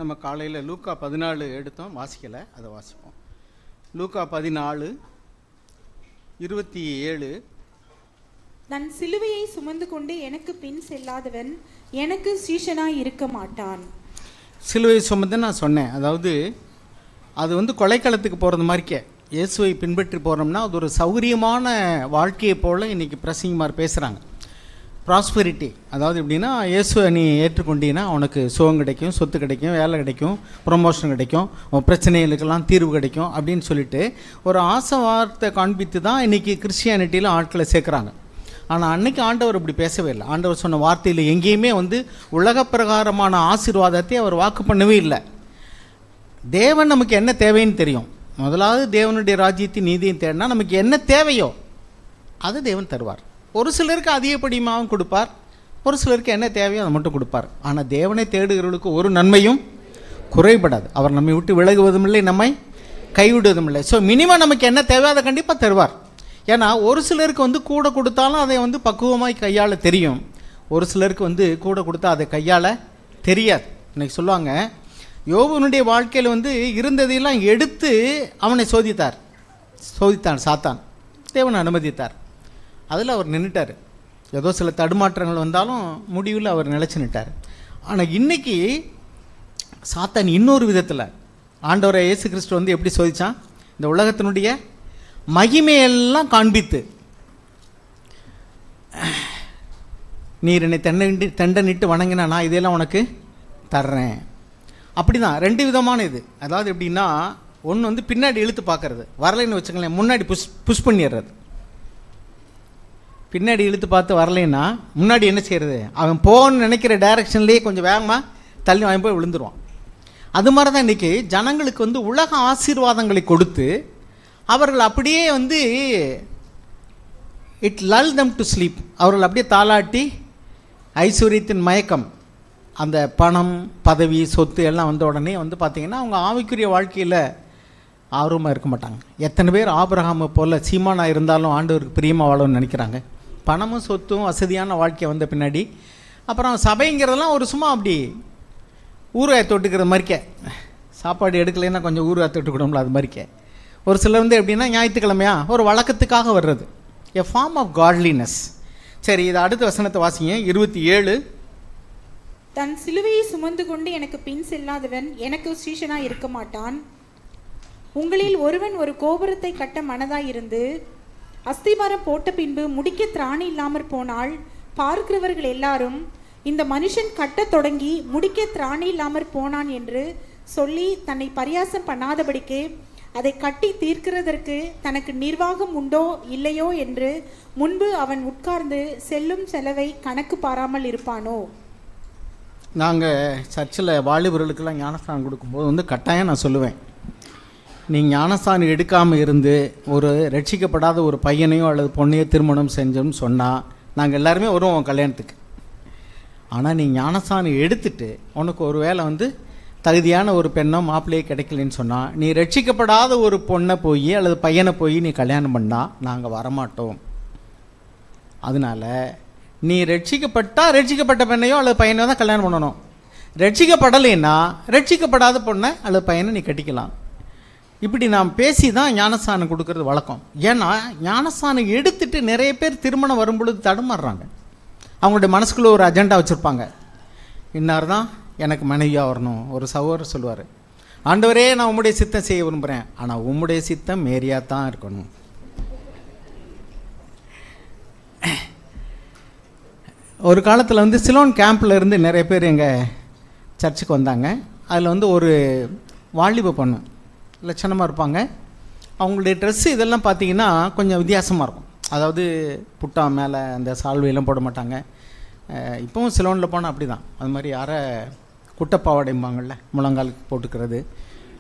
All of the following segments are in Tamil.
நம்ம காலையில் லூக்கா 14 எடுத்தோம், வாசிக்கலை, அதை வாசிப்போம். லூக்கா 14:27. தன் சிலுவையை சுமந்து கொண்டு எனக்கு பின் செல்லாதவன் எனக்கு சீஷனாய் இருக்க மாட்டான். சிலுவை சுமந்து நான் சொன்னேன், அதாவது அது வந்து கொலைக்களத்துக்கு போகிறது மாதிரிக்கே. இயேசுவை பின்பற்றி போகிறோம்னா அது ஒரு சௌகரியமான வாழ்க்கையை போல் இன்றைக்கி பிரசங்கமார் பேசுகிறாங்க. ப்ராஸ்பெரிட்டி, அதாவது எப்படின்னா இயேசுவை நீ ஏற்றுக்கொண்டீங்கன்னா உனக்கு சுகம் கிடைக்கும், சொத்து கிடைக்கும், வேலை கிடைக்கும், ப்ரொமோஷன் கிடைக்கும், உன் பிரச்சனைகளுக்கெல்லாம் தீர்வு கிடைக்கும் அப்படின்னு சொல்லிட்டு ஒரு ஆசை வார்த்தை காண்பித்து தான் இன்றைக்கி கிறிஸ்டியானிட்டியில் ஆட்களை சேர்க்குறாங்க. ஆனால் அன்றைக்கி ஆண்டவர் இப்படி பேசவே இல்லை. ஆண்டவர் சொன்ன வார்த்தையில் எங்கேயுமே வந்து உலக பிரகாரமான ஆசீர்வாதத்தை அவர் வாக்கு பண்ணவே இல்லை. தேவன் நமக்கு என்ன தேவைன்னு தெரியும். முதலாவது தேவனுடைய ராஜ்யத்தின் நீதியும் தேடினா நமக்கு என்ன தேவையோ அது தேவன் தருவார். ஒரு சிலருக்கு அதிகப்படியாகவும் கொடுப்பார், ஒரு சிலருக்கு என்ன தேவையோ அதை மட்டும் கொடுப்பார். ஆனால் தேவனை தேடுகிறவர்களுக்கு ஒரு நன்மையும் குறைபடாது. அவர் நம்மை விட்டு விலகுவதும் இல்லை, நம்மை கைவிடுவதும் இல்லை. ஸோ மினிமம் நமக்கு என்ன தேவையோ அதை கண்டிப்பாக தருவார். ஏன்னா ஒரு சிலருக்கு வந்து கூட கொடுத்தாலும் அதை வந்து பக்குவமாய் கையாள தெரியும், ஒரு சிலருக்கு வந்து கூட கொடுத்தா அதை கையாள தெரியாது. இன்னைக்கு சொல்லுவாங்க, யோபுனுடைய வாழ்க்கையில் வந்து இருந்ததையெல்லாம் எடுத்து அவனை சோதித்தான் சாத்தான். தேவன் அனுமதித்தார், அதில் அவர் நின்றுட்டார். ஏதோ சில தடுமாற்றங்கள் வந்தாலும் முடிவில் அவர் நிலச்சி நிட்டார். ஆனால் இன்றைக்கி சாத்தான் இன்னொரு விதத்தில் ஆண்டவரை இயேசு கிறிஸ்து வந்து எப்படி சோதித்தான், இந்த உலகத்தினுடைய மகிமையெல்லாம் காண்பித்து, நீர் என்னை தண்டனிட்டு வணங்கினா நான் இதையெல்லாம் உனக்கு தர்றேன். அப்படி தான் ரெண்டு விதமான இது. அதாவது எப்படின்னா, ஒன்று வந்து பின்னாடி இழுத்து பார்க்கறது, வரலைன்னு வச்சுக்கலேன், முன்னாடி புஷ் பண்ணிடுறது. பின்னாடி இழுத்து பார்த்து வரலைன்னா முன்னாடி என்ன செய்கிறது, அவன் போகணும்னு நினைக்கிற டைரக்ஷன்லேயே கொஞ்சம் வேகமாக தள்ளி அவன் போய் விழுந்துருவான். அது மாதிரி தான் இன்றைக்கி ஜனங்களுக்கு வந்து உலக ஆசீர்வாதங்களை கொடுத்து அவர்கள் அப்படியே வந்து இட் லல் தம் டு ஸ்லீப், அவர்கள் அப்படியே தாளாட்டி ஐஸ்வர்யத்தின் மயக்கம், அந்த பணம் பதவி சொத்து எல்லாம் வந்த உடனே வந்து பார்த்திங்கன்னா அவங்க ஆவிக்குரிய வாழ்க்கையில் ஆர்வமாக இருக்க மாட்டாங்க. எத்தனை பேர் ஆபிரகாமை போல் சீமானாக இருந்தாலும் ஆண்டவருக்கு பிரியமாக வாழணும்னு நினைக்கிறாங்க. பணமும் சொத்தும் வசதியான வாழ்க்கை வந்த பின்னாடி அப்புறம் சபைங்கிறதெல்லாம் ஒரு சும்மா அப்படி ஊறுகாய் தொட்டுக்கிற மாதிரிக்க, சாப்பாடு எடுக்கலைன்னா கொஞ்சம் ஊறுகாய் தொட்டுக்கிடும்ல அது மாதிரிக்க. ஒரு சிலர் வந்து எப்படின்னா ஞாயிற்றுக்கிழமையா ஒரு வழக்கத்துக்காக வர்றது, எ ஃபார்ம் ஆஃப் காட்லினஸ். சரி, இது அடுத்த வசனத்தை வாசிங்க, 27. தன் சிலுவையை சுமந்து கொண்டு எனக்கு பின் செல்லாதவன் எனக்கு சீஷனாய் இருக்க மாட்டான். உங்களில் ஒருவன் ஒரு கோபுரத்தை கட்ட மனதாயிருந்து அஸ்திபாரம் போட்ட பின்பு முடிக்க திராணி இல்லாமற் போனால் பார்க்கிறவர்கள் எல்லாரும் இந்த மனுஷன் கட்டத் தொடங்கி முடிக்க திராணி இல்லாமற் போனான் என்று சொல்லி தன்னை பரியாசம் பண்ணாதபடிக்கு அதை கட்டி தீர்க்கிறதற்கு தனக்கு நிர்வாகம் உண்டோ இல்லையோ என்று முன்பு அவன் உட்கார்ந்து செல்லும் செலவை கணக்கு பாராமல் இருப்பானோ. நாங்கள் சர்ச்சில் வாலிபர்களுக்கெல்லாம் ஞானஸ்தானம் கொடுக்கும்போது வந்து கட்டாயம் நான் சொல்லுவேன், நீங்கள் ஞானஸ்தானம் எடுக்காமல் இருந்து ஒரு ரட்சிக்கப்படாத ஒரு பையனையோ அல்லது பொண்ணையோ திருமணம் செஞ்சோன்னு சொன்னால் நாங்கள் எல்லாருமே வருவோம் கல்யாணத்துக்கு. ஆனால் நீ ஞானஸ்தானம் எடுத்துட்டு உனக்கு ஒரு வேளை வந்து தகுதியான ஒரு பெண்ணோ மாப்பிள்ளையே கிடைக்கலன்னு சொன்னால், நீ ரட்சிக்கப்படாத ஒரு பொண்ணை போய் அல்லது பையனை போய் நீ கல்யாணம் பண்ணால் நாங்கள் வரமாட்டோம். அதனால் நீ ரட்சிக்கப்பட்ட பெண்ணையோ அல்லது பையனையோ தான் கல்யாணம் பண்ணணும். ரட்சிக்கப்படலைன்னா ரட்சிக்கப்படாத பொண்ணை அல்லது பையனை நீ கட்டிக்கலாம். இப்படி நாம் பேசி தான் ஞானஸ்தானம் கொடுக்கறது வழக்கம். ஏன்னா ஞானஸ்தானம் எடுத்துட்டு நிறைய பேர் திருமணம் வரும்பொழுது தடுமாறுறாங்க. அவங்களுடைய மனசுக்குள்ளே ஒரு அஜெண்டா வச்சுருப்பாங்க, இன்னார் தான் எனக்கு மனைவியாக வரணும். ஒரு சகோதரர் சொல்லுவார், ஆண்டவரே நான் உம்முடைய சித்தம் செய்ய விரும்புகிறேன், ஆனால் உம்முடைய சித்தம் மேரியாக தான் இருக்கணும். ஒரு காலத்தில் வந்து சிலோன் கேம்பில் இருந்து நிறைய பேர் எங்கள் சர்ச்சுக்கு வந்தாங்க. அதில் வந்து ஒரு வாலிப பொண்ணு லட்சணமாக இருப்பாங்க. அவங்களுடைய ட்ரெஸ்ஸு இதெல்லாம் பார்த்திங்கன்னா கொஞ்சம் வித்தியாசமாக இருக்கும். அதாவது புட்டா மேலே அந்த சால்வையெல்லாம் போட மாட்டாங்க. இப்போவும் சிலோனில் போனால் அப்படி தான், அது மாதிரி குட்டப்பாவடைம்பாங்கள்ல, முழங்காலுக்கு போட்டுக்கிறது,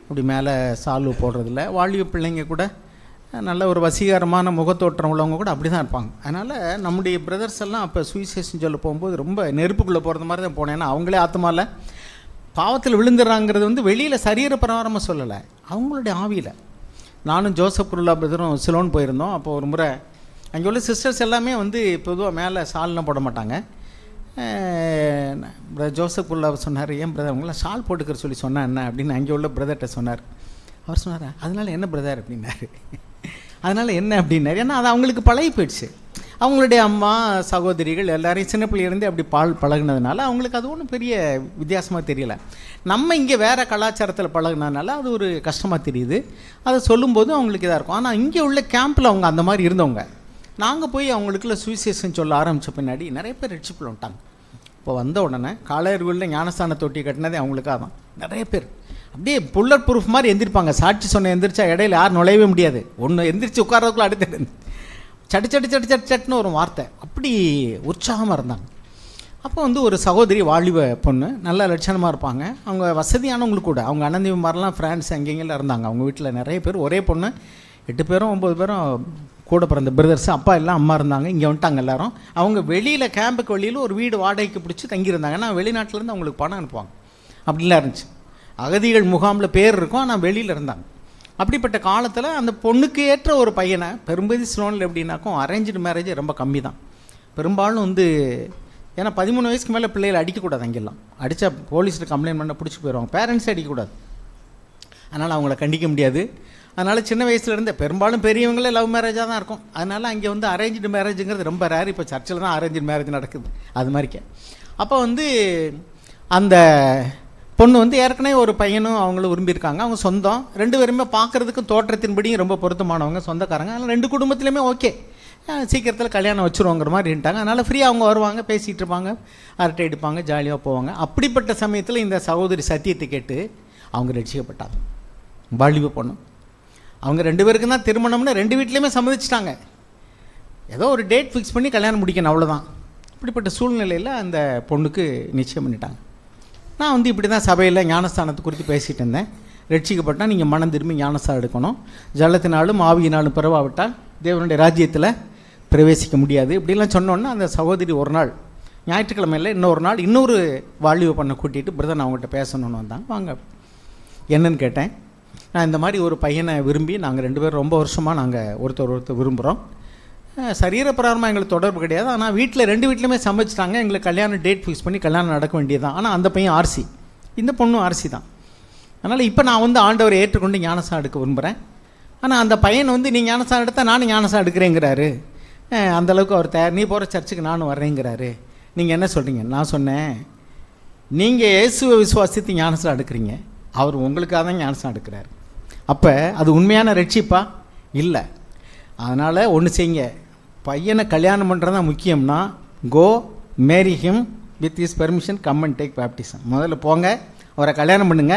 அப்படி மேலே சால்வு போடுறதில்ல. வாலிப பிள்ளைங்க கூட நல்ல ஒரு வசீகரமான முகத்தோற்றம் உள்ளவங்க கூட அப்படி தான் இருப்பாங்க. அதனால் நம்முடைய பிரதர்ஸ் எல்லாம் அப்போ சுவிசேஷன் சொல்ல போகும்போது ரொம்ப நெருப்புக்குள்ளே போகிறது மாதிரி தான் போனேன். ஏன்னா அவங்களே ஆத்மாவில் பாவத்தில் விழுந்துடுறாங்கிறது வந்து வெளியில் சரீர பிரகாரமாக சொல்லலை, அவங்களுடைய ஆவியில். நானும் ஜோசப் குருலா பிரதரும் சிலோன் போயிருந்தோம். அப்போ ஒரு முறை அங்கே உள்ள சிஸ்டர்ஸ் எல்லாமே வந்து பொதுவாக மேலே சால்லாம் போட மாட்டாங்க, ஜோசப் உள்ள சொன்னார், ஏன் பிரதர் உங்களாம் ஷால் போட்டுக்கிற சொல்லி சொன்னா என்ன அப்படின்னு அங்கே உள்ள பிரதர்கிட்ட சொன்னார். அவர் சொன்னார், அதனால் என்ன பிரதர் அப்படின்னாரு. அதனால் என்ன அப்படின்னாரு, ஏன்னா அது அவங்களுக்கு பழகி போயிடுச்சு. அவங்களுடைய அம்மா சகோதரிகள் எல்லாரையும் சின்ன பிள்ளையிலேருந்தே அப்படி பழகுனதுனால அவங்களுக்கு அது ஒன்றும் பெரிய வித்தியாசமாக தெரியல. நம்ம இங்கே வேறு கலாச்சாரத்தில் பழகுனதுனால அது ஒரு கஷ்டமாக தெரியுது. அதை சொல்லும்போது அவங்களுக்கு இதாக இருக்கும். ஆனால் இங்கே உள்ள கேம்பில் அவங்க அந்த மாதிரி இருந்தவங்க. நாங்கள் போய் அவங்களுக்குள்ள சுவிசேஷன் சொல்ல ஆரம்பித்த பின்னாடி நிறைய பேர் ரட்சிப்பில் வந்துட்டாங்க. இப்போ வந்த உடனே காளையர்களில் ஞானஸ்தான தொட்டி கட்டினதே அவங்களுக்காக தான். நிறைய பேர் அப்படியே புல்லட் ப்ரூஃப் மாதிரி எந்திரிப்பாங்க. சாட்சி சொன்ன எந்திரிச்சா இடையில யாரும் நுழையவே முடியாது. ஒன்று எந்திரிச்சு உட்கார்றதுக்குள்ள அடுத்து சட்டுன்னு ஒரு வார்த்தை, அப்படி உற்சாகமாக இருந்தாங்க. அப்போ வந்து ஒரு சகோதரி வாலிப பொண்ணு, நல்ல லட்சணமாக இருப்பாங்க. அவங்க வசதியானவங்களுக்கு கூட, அவங்க அனந்தி மாதிரிலாம் ஃப்ரான்ஸ் எங்கெங்கெல்லாம் இருந்தாங்க. அவங்க வீட்டில் நிறைய பேர், ஒரே பொண்ணு 8 பேரும் 9 பேரும் கூட பிறந்த பிரதர்ஸ், அப்பா எல்லாம் அம்மா இருந்தாங்க. இங்கே வந்துட்டாங்க எல்லாரும். அவங்க வெளியில் கேம்புக்கு வெளியில் ஒரு வீடு வாடகைக்கு பிடிச்சி தங்கியிருந்தாங்க. ஏன்னா வெளிநாட்டிலேருந்து அவங்களுக்கு பணம் அனுப்புவாங்க. அப்படிலாம் இருந்துச்சு. அகதிகள் முகாமில் பேர் இருக்கும், ஆனால் வெளியில் இருந்தாங்க. அப்படிப்பட்ட காலத்தில் அந்த பொண்ணுக்கு ஏற்ற ஒரு பையனை, பெரும்பதி ஸ்லோனில் எப்படின்னாக்கும் அரேஞ்சு மேரேஜ் ரொம்ப கம்மி தான். பெரும்பாலும் வந்து ஏன்னா 13 வயசுக்கு மேலே பிள்ளைகளை அடிக்கக்கூடாது. அங்கெல்லாம் அடித்தா போலீஸில் கம்ப்ளைண்ட் பண்ண பிடிச்சி போயிடுவாங்க. பேரண்ட்ஸே அடிக்கக்கூடாது. அதனால் அவங்கள கண்டிக்க முடியாது. அதனால் சின்ன வயசுலேருந்து பெரும்பாலும் பெரியவங்களே லவ் மேரேஜாக தான் இருக்கும். அதனால் அங்கே வந்து அரேஞ்சு மேரேஜுங்கிறது ரொம்ப ரேர். இப்போ சர்ச்சில் தான் அரேஞ்சு மேரேஜ் நடக்குது. அது மாதிரிக்க அப்போ வந்து அந்த பொண்ணு வந்து ஏற்கனவே ஒரு பையனும் அவங்களும் விரும்பியிருக்காங்க. அவங்க சொந்தம் 2 பேருமே பார்க்குறதுக்கும் தோற்றத்தின்படியும் ரொம்ப பொருத்தமானவங்க, சொந்தக்காரங்க. அதனால் 2 குடும்பத்துலேயுமே ஓகே, சீக்கிரத்தில் கல்யாணம் வச்சுருவோங்கிற மாதிரி இருந்துட்டாங்க. அதனால் ஃப்ரீயாக அவங்க வருவாங்க, பேசிகிட்டு இருப்பாங்க, அரட்டை அடிப்பாங்க, ஜாலியாக போவாங்க. அப்படிப்பட்ட சமயத்தில் இந்த சகோதரி சத்தியத்தை கேட்டு அவங்க ரட்சிக்கப்பட்டாங்க. வாலிப பொண்ணு. அவங்க 2 பேருக்கு தான் திருமணம்னு 2 வீட்லேயுமே சம்மதிச்சிட்டாங்க. ஏதோ ஒரு டேட் ஃபிக்ஸ் பண்ணி கல்யாணம் முடிக்கணும், அவ்வளோதான். இப்படிப்பட்ட சூழ்நிலையில் அந்த பொண்ணுக்கு நிச்சயம் பண்ணிட்டாங்க. நான் வந்து இப்படி தான் சபையில் ஞானஸ்தானத்தை குறித்து பேசிகிட்டு இருந்தேன். ரட்சிக்கப்பட்டால் நீங்கள் மனம் திரும்பி ஞானஸ்தானம் எடுக்கணும், ஜலத்தினாலும் ஆவியினாலும் பிறவாவிட்டால் தேவனுடைய ராஜ்யத்தில் பிரவேசிக்க முடியாது, இப்படிலாம் சொன்னோன்னா அந்த சகோதரி ஒரு நாள் ஞாயிற்றுக்கிழமையில் இன்னொரு நாள் இன்னொரு வாலிப பண்ணை கூட்டிகிட்டு பிரதர் நான் அவங்ககிட்ட பேசணுன்னு வந்தாங்க. வாங்க என்னன்னு கேட்டேன். நான் இந்த மாதிரி ஒரு பையனை விரும்பி நாங்கள் 2 பேரும் ரொம்ப வருஷமாக நாங்கள் ஒருத்தர் விரும்புகிறோம். சரீரப்பிரகாரமாக எங்களுக்கு தொடர்பு கிடையாது. ஆனால் வீட்டில் 2 வீட்லையுமே சமைச்சிட்டாங்க. எங்களுக்கு கல்யாணம் டேட் ஃபிக்ஸ் பண்ணி கல்யாணம் நடக்க வேண்டியது தான். ஆனால் அந்த பையன் ஆர்சி, இந்த பொண்ணும் ஆர்சி தான். அதனால் இப்போ நான் வந்து ஆண்டவரை ஏற்றுக்கொண்டு ஞானஸ்தானம் எடுக்க விரும்புகிறேன். ஆனால் அந்த பையன் வந்து நீ ஞானஸ்தானம் எடுத்தால் நானும் ஞானஸ்தானம் எடுக்கிறேங்கிறாரு. அந்தளவுக்கு அவர் தயார், நீ போகிற சர்ச்சுக்கு நானும் வர்றேங்கிறாரு. நீங்கள் என்ன சொல்கிறீங்க? நான் சொன்னேன், நீங்கள் இயேசுவை விசுவாசித்து ஞானஸ்தானம் எடுக்கிறீங்க, அவர் உங்களுக்காக தான் ஞானஸ்தானம் எடுக்கிறாரு. அப்போ அது உண்மையான ரட்சிப்பா? இல்லை. அதனால் ஒன்று செய்யுங்க, பையனை கல்யாணம் பண்ணுறது தான் முக்கியம்னா go marry him with his permission, come and take baptism. முதல்ல போங்க, அவரை கல்யாணம் பண்ணுங்க,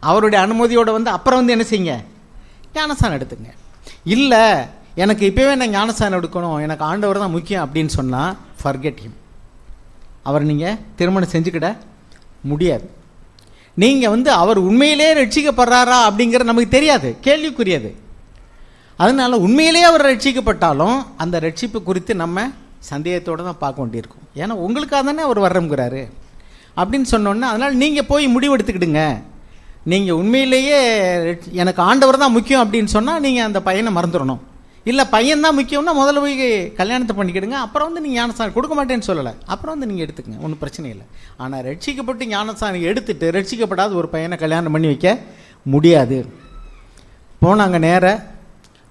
அவருடைய அனுமதியோடு வந்து அப்புறம் வந்து என்ன செய்யுங்க, ஞானஸ்தானம் எடுத்துங்க. இல்லை எனக்கு இப்போவே நான் ஞானஸ்தானம் எடுக்கணும், எனக்கு ஆண்டவர் தான் முக்கியம் அப்படின்னு சொன்னால் ஃபர்கெட் ஹிம். அவர் நீங்கள் திருமணம் செஞ்சுக்கிட முடியாது. நீங்கள் வந்து அவர் உண்மையிலே ரட்சிக்கப்படுறாரா அப்படிங்கிற நமக்கு தெரியாது, கேள்விக்குரியது. அதனால் உண்மையிலே அவர் ரட்சிக்கப்பட்டாலும் அந்த ரட்சிப்பு குறித்து நம்ம சந்தேகத்தோடு தான் பார்க்க வேண்டியிருக்கும். ஏன்னா உங்களுக்காக தானே அவர் வர்றங்கிறாரு அப்படின்னு சொன்னோன்னே, அதனால் நீங்கள் போய் முடிவெடுத்துக்கிடுங்க. நீங்கள் உண்மையிலேயே எனக்கு ஆண்டவர் தான் முக்கியம் அப்படின்னு சொன்னால் நீங்கள் அந்த பையனை மறந்துடணும். இல்லை பையன் தான் முக்கியம்னா முதல்ல போய் கல்யாணத்தை பண்ணிக்கிடுங்க, அப்புறம் வந்து நீங்கள் ஞானஸ்தானம் கொடுக்க மாட்டேன்னு சொல்லலை, அப்புறம் வந்து நீங்கள் எடுத்துக்கங்க, ஒன்றும் பிரச்சனை இல்லை. ஆனால் ரட்சிக்கப்பட்டு ஞானஸ்தானம் எடுத்துட்டு ரட்சிக்கப்படாத ஒரு பையனை கல்யாணம் பண்ணி வைக்க முடியாது. போனாங்க நேராக,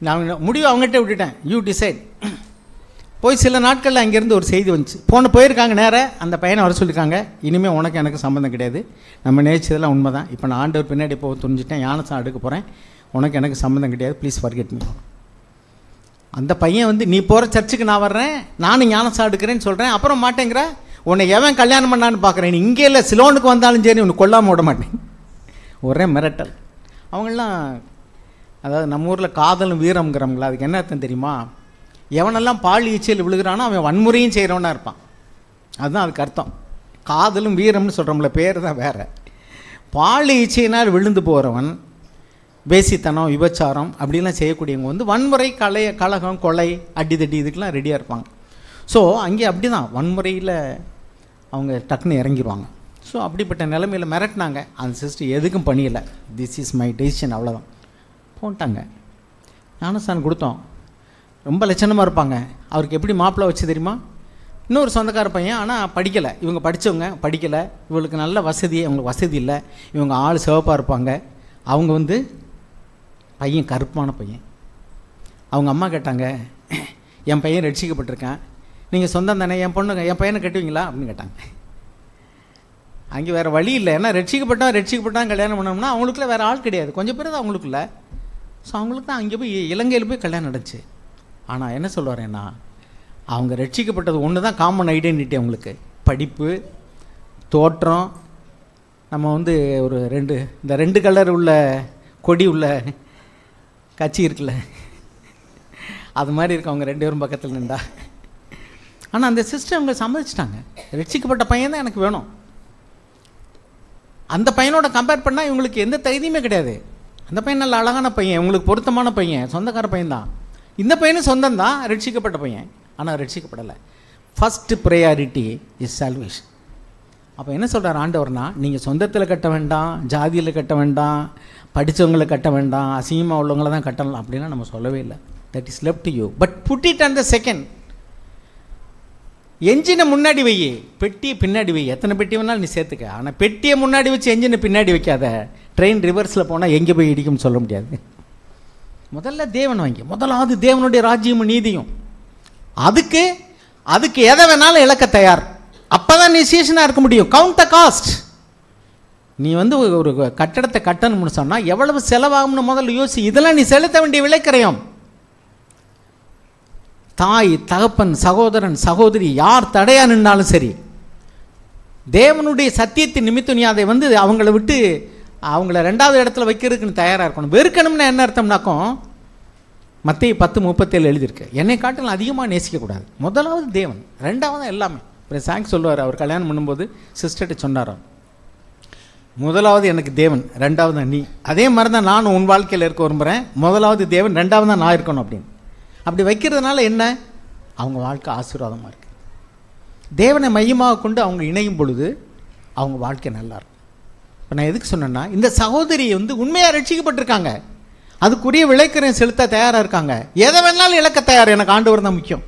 நான் முடிவு அவங்ககிட்ட விட்டுட்டேன், யூ டிசைட். போய் சில நாட்களில் அங்கேருந்து ஒரு செய்தி வந்துச்சு, போயிருக்காங்க நேராக அந்த பையனை வர சொல்லியிருக்காங்க, இனிமேல் உனக்கு எனக்கு சம்மந்தம் கிடையாது, நம்ம நேசிச்சதெல்லாம் உண்மை தான், இப்போ நான் ஆண்டவர் பின்னாடி போக துணிஞ்சிட்டேன், ஞானஸ்தானம் எடுக்க போகிறேன், உனக்கு எனக்கு சம்மந்தம் கிடையாது, ப்ளீஸ் ஃபர்கெட் மீ. அந்த பையன் வந்து நீ போகிற சர்ச்சுக்கு நான் வர்றேன், நானும் ஞானஸ்தானம் எடுக்கிறேன்னு சொல்கிறேன், அப்புறம் மாட்டேங்கிற, உன்னை எவன் கல்யாணம் பண்ணான்னு பார்க்குறேன், நீ இங்கே இல்லை சிலோனுக்கு வந்தாலும் சரி உன்னை கொல்லாமல் விட மாட்டேன். ஒரே மிரட்டல். அவங்களாம் அதாவது நம்ம ஊரில் காதலும் வீரம்ங்கிறவங்களா, அதுக்கு என்ன அர்த்தம் தெரியுமா? எவனெல்லாம் பால் ஈச்சையில் விழுகிறானோ அவன் வன்முறையும் செய்கிறவனா இருப்பான், அதுதான் அதுக்கு அர்த்தம். காதலும் வீரம்னு சொல்கிறோம்ல, பேர் தான் வேறு. பால் ஈச்சையினால் விழுந்து போகிறவன், பேசித்தனம் விபச்சாரம் அப்படிலாம் செய்யக்கூடியவங்க வந்து வன்முறை, கலகம், கொலை, அடிதடி இதுக்கெலாம் ரெடியாக இருப்பாங்க. ஸோ அங்கே அப்படி தான் வன்முறையில் அவங்க டக்குன்னு இறங்கிடுவாங்க. ஸோ அப்படிப்பட்ட நிலைமையில் மிரட்டினாங்க. அந்த சிஸ்டர் எதுக்கும் பண்ணியலை, திஸ் இஸ் மை டெசிஷன், அவ்வளோதான். போட்டாங்க, ஞானஸ்தானம் கொடுத்தோம். ரொம்ப லட்சணமாக இருப்பாங்க. அவருக்கு எப்படி மாப்பிள்ளை வச்சு தெரியுமா? இன்னொரு சொந்தக்கார பையன், ஆனால் படிக்கலை. இவங்க படித்தவங்க படிக்கலை, இவங்களுக்கு நல்ல வசதி, அவங்களுக்கு வசதி இல்லை. இவங்க ஆள் சிவப்பாக இருப்பாங்க, அவங்க வந்து பையன் கருப்பான பையன். அவங்க அம்மா கேட்டாங்க, என் பையன் ரட்சிக்கப்பட்டிருக்கான், நீங்கள் சொந்தம் தானே, என் பையனை கட்டுவீங்களா அப்படின்னு கேட்டாங்க. அங்கே வேறு வழி இல்லை. ஏன்னா ரட்சிக்கப்பட்டான் கல்யாணம் பண்ணோம்னா அவங்களுக்குள்ள வேறு ஆள் கிடையாது, கொஞ்சம் பேர் தான் அவங்களுக்குள்ள. ஸோ அவங்களுக்கு தான் அங்கே போய் இலங்கையில் போய் கல்யாணம் நடந்துச்சு. ஆனால் என்ன சொல்லுவாரேன்னா, அவங்க ரட்சிக்கப்பட்டது ஒன்று தான் காமன் ஐடென்டிட்டி அவங்களுக்கு, படிப்பு, தோற்றம். நம்ம வந்து ஒரு இந்த 2 கலர் உள்ள கொடி உள்ள கட்சி இருக்குல்ல, அது மாதிரி இருக்கு அவங்க 2 பேரும் பக்கத்தில் நின்றா. ஆனால் அந்த சிஸ்டர் அவங்க சம்மதிச்சிட்டாங்க, ரட்சிக்கப்பட்ட பையன் தான் எனக்கு வேணும். அந்த பையனோட கம்பேர் பண்ணால் இவங்களுக்கு எந்த தகுதியுமே கிடையாது. அந்த பையன் நல்ல அழகான பையன், உங்களுக்கு பொருத்தமான பையன், சொந்தக்கார பையன் தான். இந்த பையனும் சொந்தம் தான், ரட்சிக்கப்பட்ட பையன், ஆனால் ரட்சிக்கப்படலை. First priority is salvation. அப்போ என்ன சொல்கிறார் ஆண்டவர்னா, நீங்கள் சொந்தத்தில் கட்ட வேண்டாம், ஜாதியில் கட்ட வேண்டாம், படித்தவங்களை கட்ட வேண்டாம், அசிங்கமாக உள்ளவங்களை தான் கட்டலாம் அப்படின்னா நம்ம சொல்லவே இல்லை. That is left to you, but put it on the second. என்ஜினை முன்னாடி வை, பெட்டியை பின்னாடி வை. எத்தனை பெட்டி வேணாலும் நீ சேர்த்துக்க, ஆனால் பெட்டியை முன்னாடி வச்சு என்ஜினை பின்னாடி வைக்காத. ட்ரெயின் ரிவர்ஸில் போனால் எங்கே போய் இடிக்கும்னு சொல்ல முடியாது. முதல்ல தேவன் வாங்கி, முதலாவது தேவனுடைய ராஜ்யமும் நீதியும். அதுக்கு எதை வேணாலும் இழக்க தயார். அப்போ தான் நீ சீசனாக இருக்க முடியும். கவுண்ட் த காஸ்ட். நீ வந்து ஒரு கட்டடத்தை கட்டணும்னு சொன்னால் எவ்வளவு செலவாகும்னு முதல்ல யோசி. இதெல்லாம் நீ செலுத்த வேண்டிய விலைக்கரையும். தாய், தகப்பன், சகோதரன், சகோதரி யார் தடையா நின்னாலும் சரி, தேவனுடைய சத்தியத்தின் நிமித்தம் நீ அதை வந்து அவங்கள விட்டு அவங்கள 2வது இடத்துல வைக்கிறதுக்குன்னு தயாராக இருக்கணும். வெறுக்கணும்னா என்ன அர்த்தம்னாக்கும், மத்தேயு 10:37 எழுதியிருக்கு, என்னை காட்டிலும் அதிகமாக நேசிக்கக்கூடாது. முதலாவது தேவன், 2வது எல்லாமே. அப்புறம் சாங் சொல்லுவார், அவர் கல்யாணம் பண்ணும்போது சிஸ்டர்கிட்ட சொன்னார், முதலாவது எனக்கு தேவன், 2வது நீ. அதே மாதிரி தான் நானும் உன் வாழ்க்கையில் இருக்க விரும்புகிறேன். முதலாவது தேவன், 2வது தான் நான் இருக்கணும் அப்படின்னு. அப்படி வைக்கிறதுனால என்ன, அவங்க வாழ்க்கை ஆசீர்வாதமாக இருக்குது. தேவனை மையமாக கொண்டு அவங்க இணையும் பொழுது அவங்க வாழ்க்கை நல்லாயிருக்கும். இப்போ நான் எதுக்கு சொன்னேன்னா, இந்த சகோதரி வந்து உண்மையாக ரட்சிக்கப்பட்டிருக்காங்க, அதுக்குரிய விளைக்கரையும் செலுத்த தயாராக இருக்காங்க. எதை வேணாலும் இழக்க தயார், எனக்கு ஆண்டவர் தான் முக்கியம்.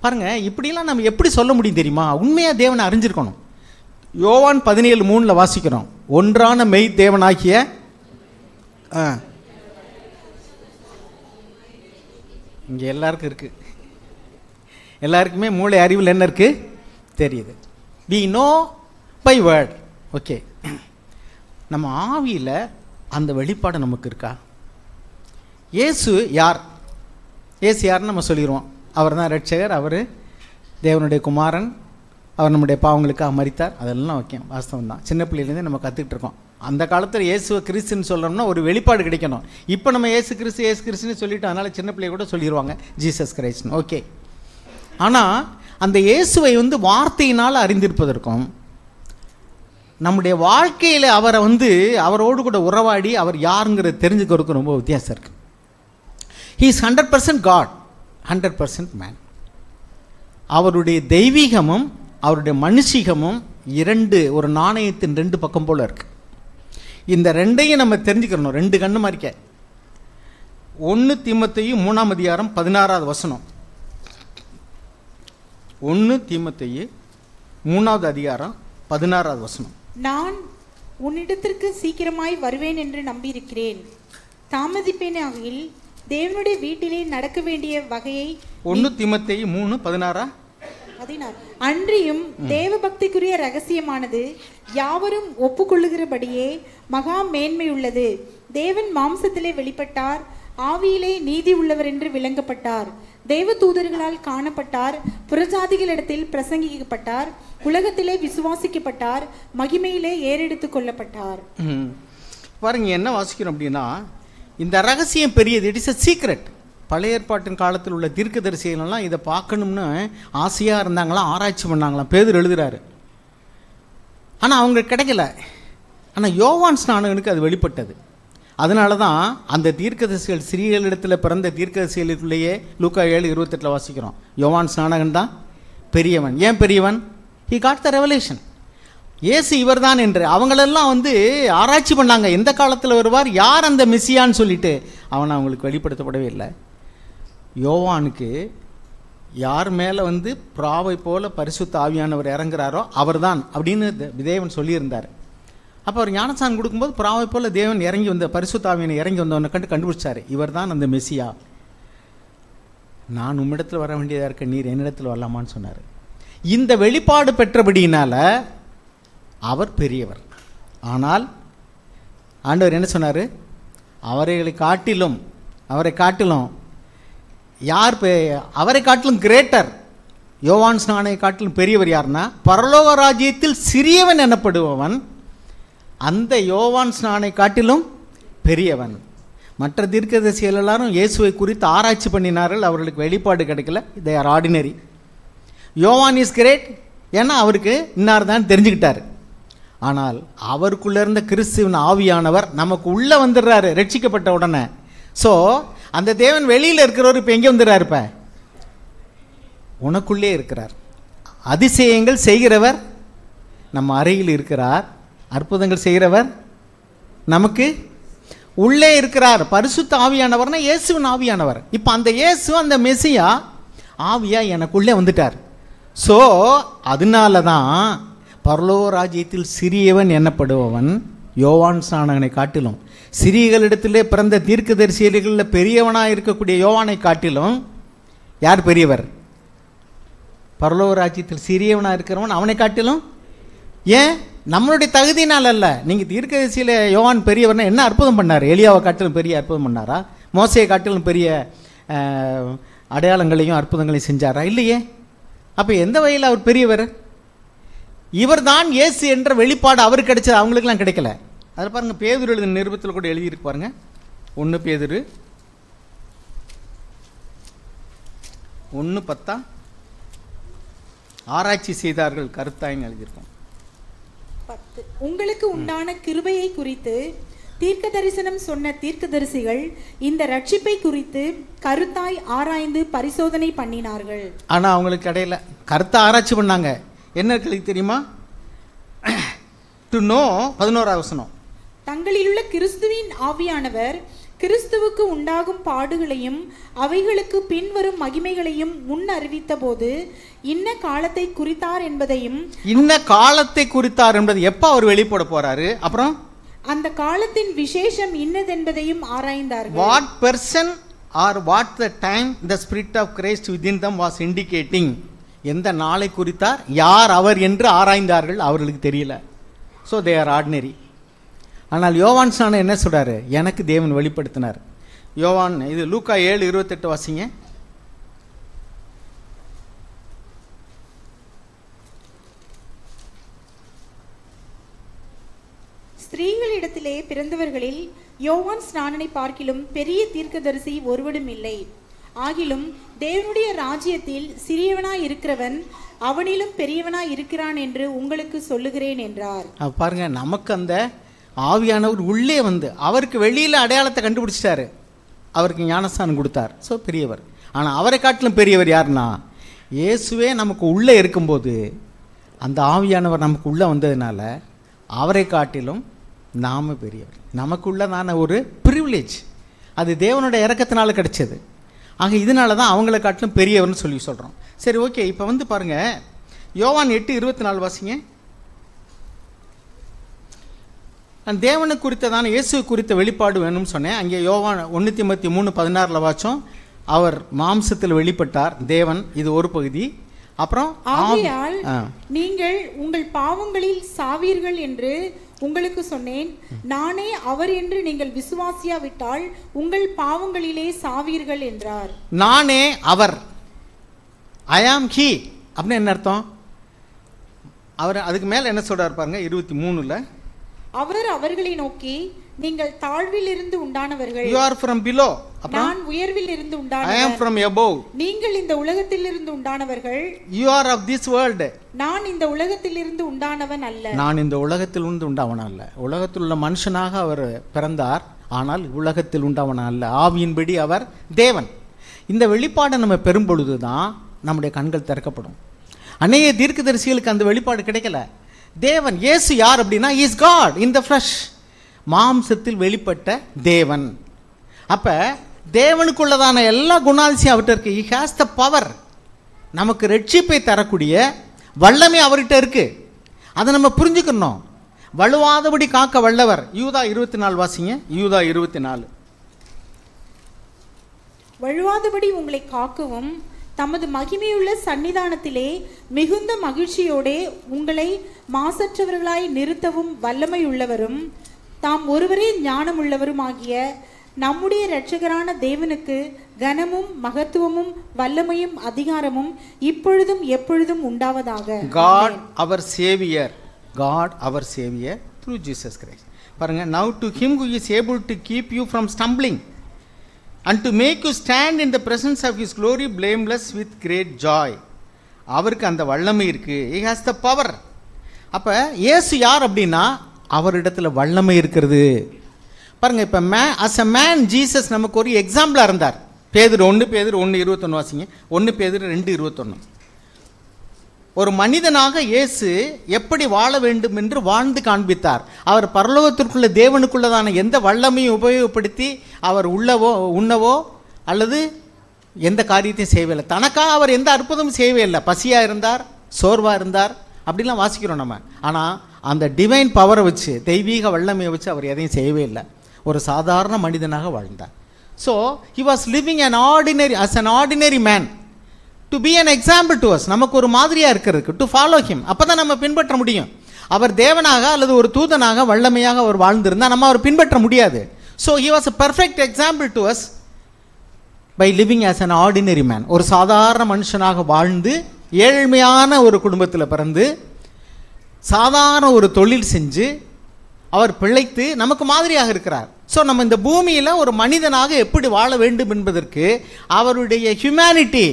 பாருங்கள், இப்படிலாம் நம்ம எப்படி சொல்ல முடியும் தெரியுமா? உண்மையாக தேவனை அறிஞ்சிருக்கணும். யோவான் 17:3 வாசிக்கிறோம், ஒன்றான மெய் தேவனாகிய இங்கே எல்லாருக்கும் இருக்குது, எல்லாருக்குமே மூளை அறிவில் என்ன இருக்குது தெரியுது. We know by word. Okay, நம்ம ஆவியில் அந்த வெளிப்பாடு நமக்கு இருக்கா? இயேசு யார்? இயேசு யாருன்னு நம்ம சொல்லிடுவோம், அவர் தான் ரட்சகர், அவர் தேவனுடைய குமாரன், அவர் நம்முடைய பாவங்களுக்காக மரித்தார். அதெல்லாம் ஓகே, வாஸ்தவம் தான். சின்ன பிள்ளையிலேருந்தே நம்ம கற்றுக்கிட்டு இருக்கோம். அந்த காலத்தில் இயேசுவை கிறிஸ்துன்னு சொல்லணும்னா ஒரு வெளிப்பாடு கிடைக்கணும். இப்போ நம்ம ஏசு கிறிஸ்துன்னு சொல்லிவிட்டு அதனால் சின்ன பிள்ளைய கூட சொல்லிடுவாங்க ஜீசஸ் கிரைஸ்ட்னு. ஓகே, ஆனால் அந்த இயேசுவை வந்து வார்த்தையினால் அறிந்திருப்பதற்கும் நம்முடைய வாழ்க்கையில் அவரை வந்து அவரோடு கூட உறவாடி அவர் யாருங்கிறத தெரிஞ்சுக்கிறதுக்கு ரொம்ப வித்தியாசம் இருக்குது. He is 100% God, 100% man. அவருடைய தெய்வீகமும் அவருடைய மனுஷிகமும் ஒரு நாணயத்தின் 2 பக்கம் போல் இருக்குது. இந்த 2ஐயும் நம்ம தெரிஞ்சுக்கிறணும், 2 கண்ணு மாதிரிக்க. 1 தீமோத்தேயு 3:16 வசனம். 1 தீமோத்தேயு 3:16 வசனம். நான் உன்னிடத்திற்கு சீக்கிரமாய் வருவேன் என்று நம்பியிருக்கிறேன். தாமதிப்பேன் ஆகில் தேவனுடைய வீட்டிலே நடக்க வேண்டிய வகையை. 1 தீமோத்தேயு 3:16. அன்றியும் தேவ பக்திக்குரிய ரகசியமானது யாவரும் ஒப்புக்கொள்ளுகிறபடியே மகா மேன்மை உள்ளது. தேவன் மாம்சத்திலே வெளிப்பட்டார், ஆவியிலே நீதி உள்ளவர் என்று விளங்கப்பட்டார், தேவ தூதர்களால் காணப்பட்டார், புறஜாதிகளிடத்தில் பிரசங்கிக்கப்பட்டார், உலகத்திலே விசுவாசிக்கப்பட்டார், மகிமையிலே ஏறெடுத்து கொள்ளப்பட்டார். பாருங்க, என்ன வாசிக்கிறோம் அப்படின்னா, இந்த ரகசியம் பெரியது. It is a secret. பழைய ஏற்பாட்டின் காலத்தில் உள்ள தீர்க்கதரிசிகளெல்லாம் இதை பார்க்கணும்னு ஆசையாக இருந்தாங்களாம், ஆராய்ச்சி பண்ணாங்களாம். பேதுரு எழுதுகிறாரு, ஆனால் அவங்க கிடைக்கல. ஆனால் யோவான் ஸ்நானகனுக்கு அது வெளிப்பட்டது. அதனால தான் அந்த தீர்க்கதரிசிகள், ஸ்ரீகளிடத்தில் பிறந்த தீர்க்கதரிசிகளுக்குள்ளேயே லூக்கா 7:28 வாசிக்கிறோம், யோவான் ஸ்நானகன் தான் பெரியவன். ஏன் பெரியவன்? He got the revelation. இயேசு இவர் தான் என்று அவங்களெல்லாம் வந்து ஆராய்ச்சி பண்ணாங்க, எந்த காலத்தில் வருவார், யார் அந்த மெசியான்னு சொல்லிட்டு. அவனை அவங்களுக்கு வெளிப்படுத்தப்படவே இல்லை. யோவானுக்கு யார் மேலே வந்து புறாவை போல பரிசுத்த ஆவியானவர் இறங்குறாரோ அவர்தான் அப்படின்னு தேவன் சொல்லியிருந்தார். அப்போ அவர் ஞானஸ்நானம் கொடுக்கும்போது புறாவை போல தேவன் இறங்கி வந்த பரிசுத்த ஆவியனை இறங்கி வந்தவனை கண்டுபிடிச்சார், இவர் தான் அந்த மெசியா. நான் உம்மிடத்தில் வர வேண்டியதாக இருக்க, நீர் என்னிடத்தில் வரலாமான்னு சொன்னார். இந்த வெளிப்பாடு பெற்றபடியினால் அவர் பெரியவர். ஆனால் ஆண்டவர் என்ன சொன்னார்? அவரை காட்டிலும் யார் அவரை காட்டிலும் கிரேட்டர், யோவான் ஸ்நானை காட்டிலும் பெரியவர் யாருன்னா, பரலோக ராஜ்யத்தில் சிறியவன் எனப்படுபவன் அந்த யோவான் ஸ்நானை காட்டிலும் பெரியவன். மற்ற தீர்க்கதரிசிகள் எல்லாரும் இயேசுவை குறித்து ஆராய்ச்சி பண்ணினார்கள், அவர்களுக்கு வெளிப்பாடு கிடைக்கல. தே ஆர் ஆர்டினரி. யோவான் இஸ் கிரேட், ஏன்னா அவருக்கு இன்னார் தான் தெரிஞ்சுக்கிட்டார். ஆனால் அவருக்குள்ளே இருந்த கிறிஸ்துவின் ஆவியானவர் நமக்கு உள்ளே வந்துடுறாரு ரட்சிக்கப்பட்ட உடனே. ஸோ அந்த தேவன் வெளியில் இருக்கிறவர் இப்போ எங்கே வந்துடுறாரு? இப்போ உனக்குள்ளே இருக்கிறார். அதிசயங்கள் செய்கிறவர் நம்ம அறையில் இருக்கிறார், அற்புதங்கள் செய்கிறவர் நமக்கு உள்ளே இருக்கிறார். பரிசுத்த ஆவியானவர்னா இயேசுவின் ஆவியானவர். இப்போ அந்த இயேசு, அந்த மெசியா ஆவியா எனக்குள்ளே வந்துட்டார். ஸோ அதனால தான் பரலோக ராஜ்யத்தில் சிறியவன் எனப்படுபவன் யோவான் ஸ்நானனை காட்டிலும், சிறியகளிடத்திலே பிறந்த தீர்க்கதரிசிகளில் பெரியவனாக இருக்கக்கூடிய யோவானை காட்டிலும் யார் பெரியவர்? பரலோக ராஜ்யத்தில் சிறியவனாக இருக்கிறவன் அவனை காட்டிலும். ஏன்? நம்மளுடைய தகுதினால் அல்ல. நீங்கள் தீர்க்கதரிசியில் யோவான் பெரியவர்னா என்ன அற்புதம் பண்ணார்? எலியாவை காட்டிலும் பெரிய அற்புதம் பண்ணாரா? மோசையை காட்டிலும் பெரிய அடையாளங்களையும் அற்புதங்களையும் செஞ்சாரா? இல்லையே. அப்போ எந்த வகையில் அவர் பெரியவர்? இவர் தான் இயேசு என்ற வெளிப்பாடு அவருக்கு கிடைச்சது, அவங்களுக்கெல்லாம் கிடைக்கல. அதில் பாருங்கள், பேதுரு எழுதின நிருபத்தில் கூட எழுதியிருக்கு பாருங்க. 1 பேதுரு 1:10 ஆராய்ச்சி செய்தார்கள் கருத்தாயின்னு எழுதியிருக்கோம். 10 உங்களுக்கு உண்டான கிருபையை குறித்து தீர்க்க தரிசனம் சொன்ன தீர்க்கதரிசிகள் இந்த ரட்சிப்பை குறித்து கருத்தாய் ஆராய்ந்து பரிசோதனை பண்ணினார்கள். ஆனால் அவங்களுக்கு இடையில கருத்தை ஆராய்ச்சி பண்ணாங்க. என்ன கேள்வி தெரியுமா? டு நோ 11ஆம் வசனம். தங்களிலுள்ள கிறிஸ்துவின் ஆவியானவர் கிறிஸ்துவுக்கு உண்டாகும் பாடுகளையும் அவைகளுக்கு பின்வரும் மகிமைகளையும் முன் அறிவித்த போது இன்ன காலத்தை குறித்தார் என்பதையும், இன்ன காலத்தை குறித்தார் என்பது எப்போ அவர் வெளிப்பட போறாரு, அப்புறம் அந்த காலத்தின் விசேஷம் இன்னதென்பதையும் ஆராய்ந்தார்கள். What person or what the time the spirit of Christ within them was indicating. எந்த நாளை குறித்தார், யார் அவர் என்று ஆராய்ந்தார்கள். அவர்களுக்கு தெரியல. So they are ordinary. ஆனால் யோவான் ஸ்நானன் என்ன சொல்றாரு? எனக்கு தேவன் வெளிப்படுத்தினார். யோவான் இது லூக்கா 7:28 வாசிங்க. ஸ்திரீகளிடத்திலே பிறந்தவர்களில் யோவான் ஸ்நானனை பார்க்கிலும் பெரிய தீர்க்கதரிசி ஒருவனும் இல்லை. ஆகிலும் தேவனுடைய ராஜ்யத்தில் சிறியவனாய் இருக்கிறவன் அவனிலும் பெரியவனாய் இருக்கிறான் என்று உங்களுக்கு சொல்லுகிறேன் என்றார். பாருங்க, நமக்கு அந்த ஆவியானவர் உள்ளே வந்து அவருக்கு வெளியில் அடையாளத்தை கண்டுபிடிச்சிட்டாரு, அவருக்கு ஞானஸ்நானம் கொடுத்தார். ஸோ பெரியவர். ஆனால் அவரை காட்டிலும் பெரியவர் யாருன்னா, இயேசுவே நமக்கு உள்ளே இருக்கும்போது அந்த ஆவியானவர் நமக்கு உள்ளே வந்ததுனால அவரை காட்டிலும் நாம் பெரியவர். நமக்குள்ளதான ஒரு ப்ரிவிலேஜ், அது தேவனுடைய இறக்கத்தினால கிடைச்சது. ஆக இதனால தான் அவங்கள காட்டிலும் பெரியவர்னு சொல்லி சொல்கிறோம். சரி, ஓகே. இப்போ வந்து பாருங்கள், யோவான் 8:24 வாசிங்க. நான் தேவனை குறித்ததான இயேசு குறித்த வெளிப்பாடு வேணும்னு சொன்னேன். அங்கே யோவான் 1 தீமோத்தேயு 3:16 வாச்சோம். அவர் மாம்சத்தில் வெளிப்பட்டார் தேவன், இது ஒரு பகுதி. அப்புறம் ஆகையால் நீங்கள் உங்கள் பாவங்களில் சாவீர்கள் என்று உங்களுக்கு சொன்னேன். நானே அவர் என்று நீங்கள் விசுவாசியாவிட்டால் உங்கள் பாவங்களிலே சாவீர்கள் என்றார். நானே அவர், ஐ ஆம் ஹி அப்படின்னு என்ன அர்த்தம்? அவர் அதுக்கு மேல என்ன சொல்றாரு பாருங்க 23ல. அவர் அவர்களை நோக்கி, நீங்கள் தாழ்வில் இருந்து உண்டானவர்கள், you are from below, நான் உயர்வில் இருந்து உண்டானவன், I am from above, நீங்கள் இந்த உலகத்தில் இருந்து உண்டானவர்கள், you are of this world, நான் இந்த உலகத்தில் இருந்து உண்டானவன் அல்ல, நான் இந்த உலகத்தில் இருந்து உண்டாவன் அல்ல. உலகத்தில் உள்ள மனுஷனாக அவர் பிறந்தார், ஆனால் உலகத்தில் உண்டாவன் அல்ல. ஆவியின்படி அவர் தேவன். இந்த வெளிப்பாடை நம்ம பெறும் பொழுது தான் நம்முடைய கண்கள் திறக்கப்படும். அநேக தீர்க்கதரிசிகளுக்கு அந்த வெளிப்பாடு கிடைக்கல. தேவன் இயேசு யார் அப்படின்னா, is God in the flesh, மாம்சத்தில் வெளிப்பட்ட தேவன். அப்போ தேவனுக்குள்ளதான எல்லா குணாதிசயம் அவர்கிட்ட இருக்கு. He has the power. நமக்கு ரட்சிப்பை தரக்கூடிய வல்லமை அவர்கிட்ட இருக்கு. அதை நம்ம புரிஞ்சுக்கணும். வலுவாதபடி காக்க வல்லவர். யூதா 24 வாசிங்க. யூதா 24. வழுவாதபடி உங்களை காக்கவும் தமது மகிமையுள்ள சன்னிதானத்திலே மிகுந்த மகிழ்ச்சியோடே உங்களை மாசற்றவர்களாய் நிறுத்தவும் வல்லமை உள்ளவரும் தாம் ஒருவரே ஞானமுள்ளவரும் ஆகிய நம்முடைய இரட்சகரான தேவனுக்கு கனமும் மகத்துவமும் வல்லமையும் அதிகாரமும் இப்பொழுதும் எப்பொழுதும் உண்டாவதாக. God our Savior, God our Savior through Jesus Christ. பாருங்க, now to him who is able to keep you from stumbling and to make you stand in the presence of his glory blameless with great joy. அவருக்கு அந்த வல்லமை இருக்கு. He has the power. அப்ப இயேசு யார் அப்படின்னா அவரிடத்துல வல்லமை இருக்கிறது. பாருங்க, இப்ப as a man Jesus நமக்கு ஒரு எக்ஸாம்பிளா இருந்தார். பேதுரு 1:21 வாசிங்க. 1 பேதுரு 2:21. ஒரு மனிதனாக இயேசு எப்படி வாழ வேண்டும் என்று வாழ்ந்து காண்பித்தார். அவர் பரலோகத்திற்குள்ள தேவனுக்குள்ளதான எந்த வல்லமையும் உபயோகப்படுத்தி அவர் உண்ணவோ அல்லது எந்த காரியத்தையும் செய்யவே இல்லை. தனக்காக அவர் எந்த அற்புதமும் செய்யவே இல்லை. பசியாக இருந்தார், சோர்வாக இருந்தார், அப்படிலாம் வாசிக்கிறோம் நம்ம. ஆனால் அந்த டிவைன் பவரை வச்சு, தெய்வீக வல்லமையை வச்சு அவர் எதையும் செய்யவே இல்லை. ஒரு சாதாரண மனிதனாக வாழ்ந்தார். So he was living as an ordinary man to be an example to us. நமக்கு ஒரு மாதிரியாக இருக்கிறதுக்கு, to follow him. அப்போ தான் நம்ம பின்பற்ற முடியும். அவர் தேவனாக அல்லது ஒரு தூதனாக வல்லமையாக அவர் வாழ்ந்திருந்தால் நம்ம அவர் பின்பற்ற முடியாது. So he was a perfect example to us by living as an ordinary man. ஒரு சாதாரண மனுஷனாக வாழ்ந்து ஏழ்மையான ஒரு குடும்பத்தில் பிறந்து சாதாரண ஒரு தொழில் செஞ்சு அவர் பிழைத்து நமக்கு மாதிரியாக இருக்கிறார். ஸோ நம்ம இந்த பூமியில் ஒரு மனிதனாக எப்படி வாழ வேண்டும் என்பதற்கு அவருடைய ஹியூமனிட்டி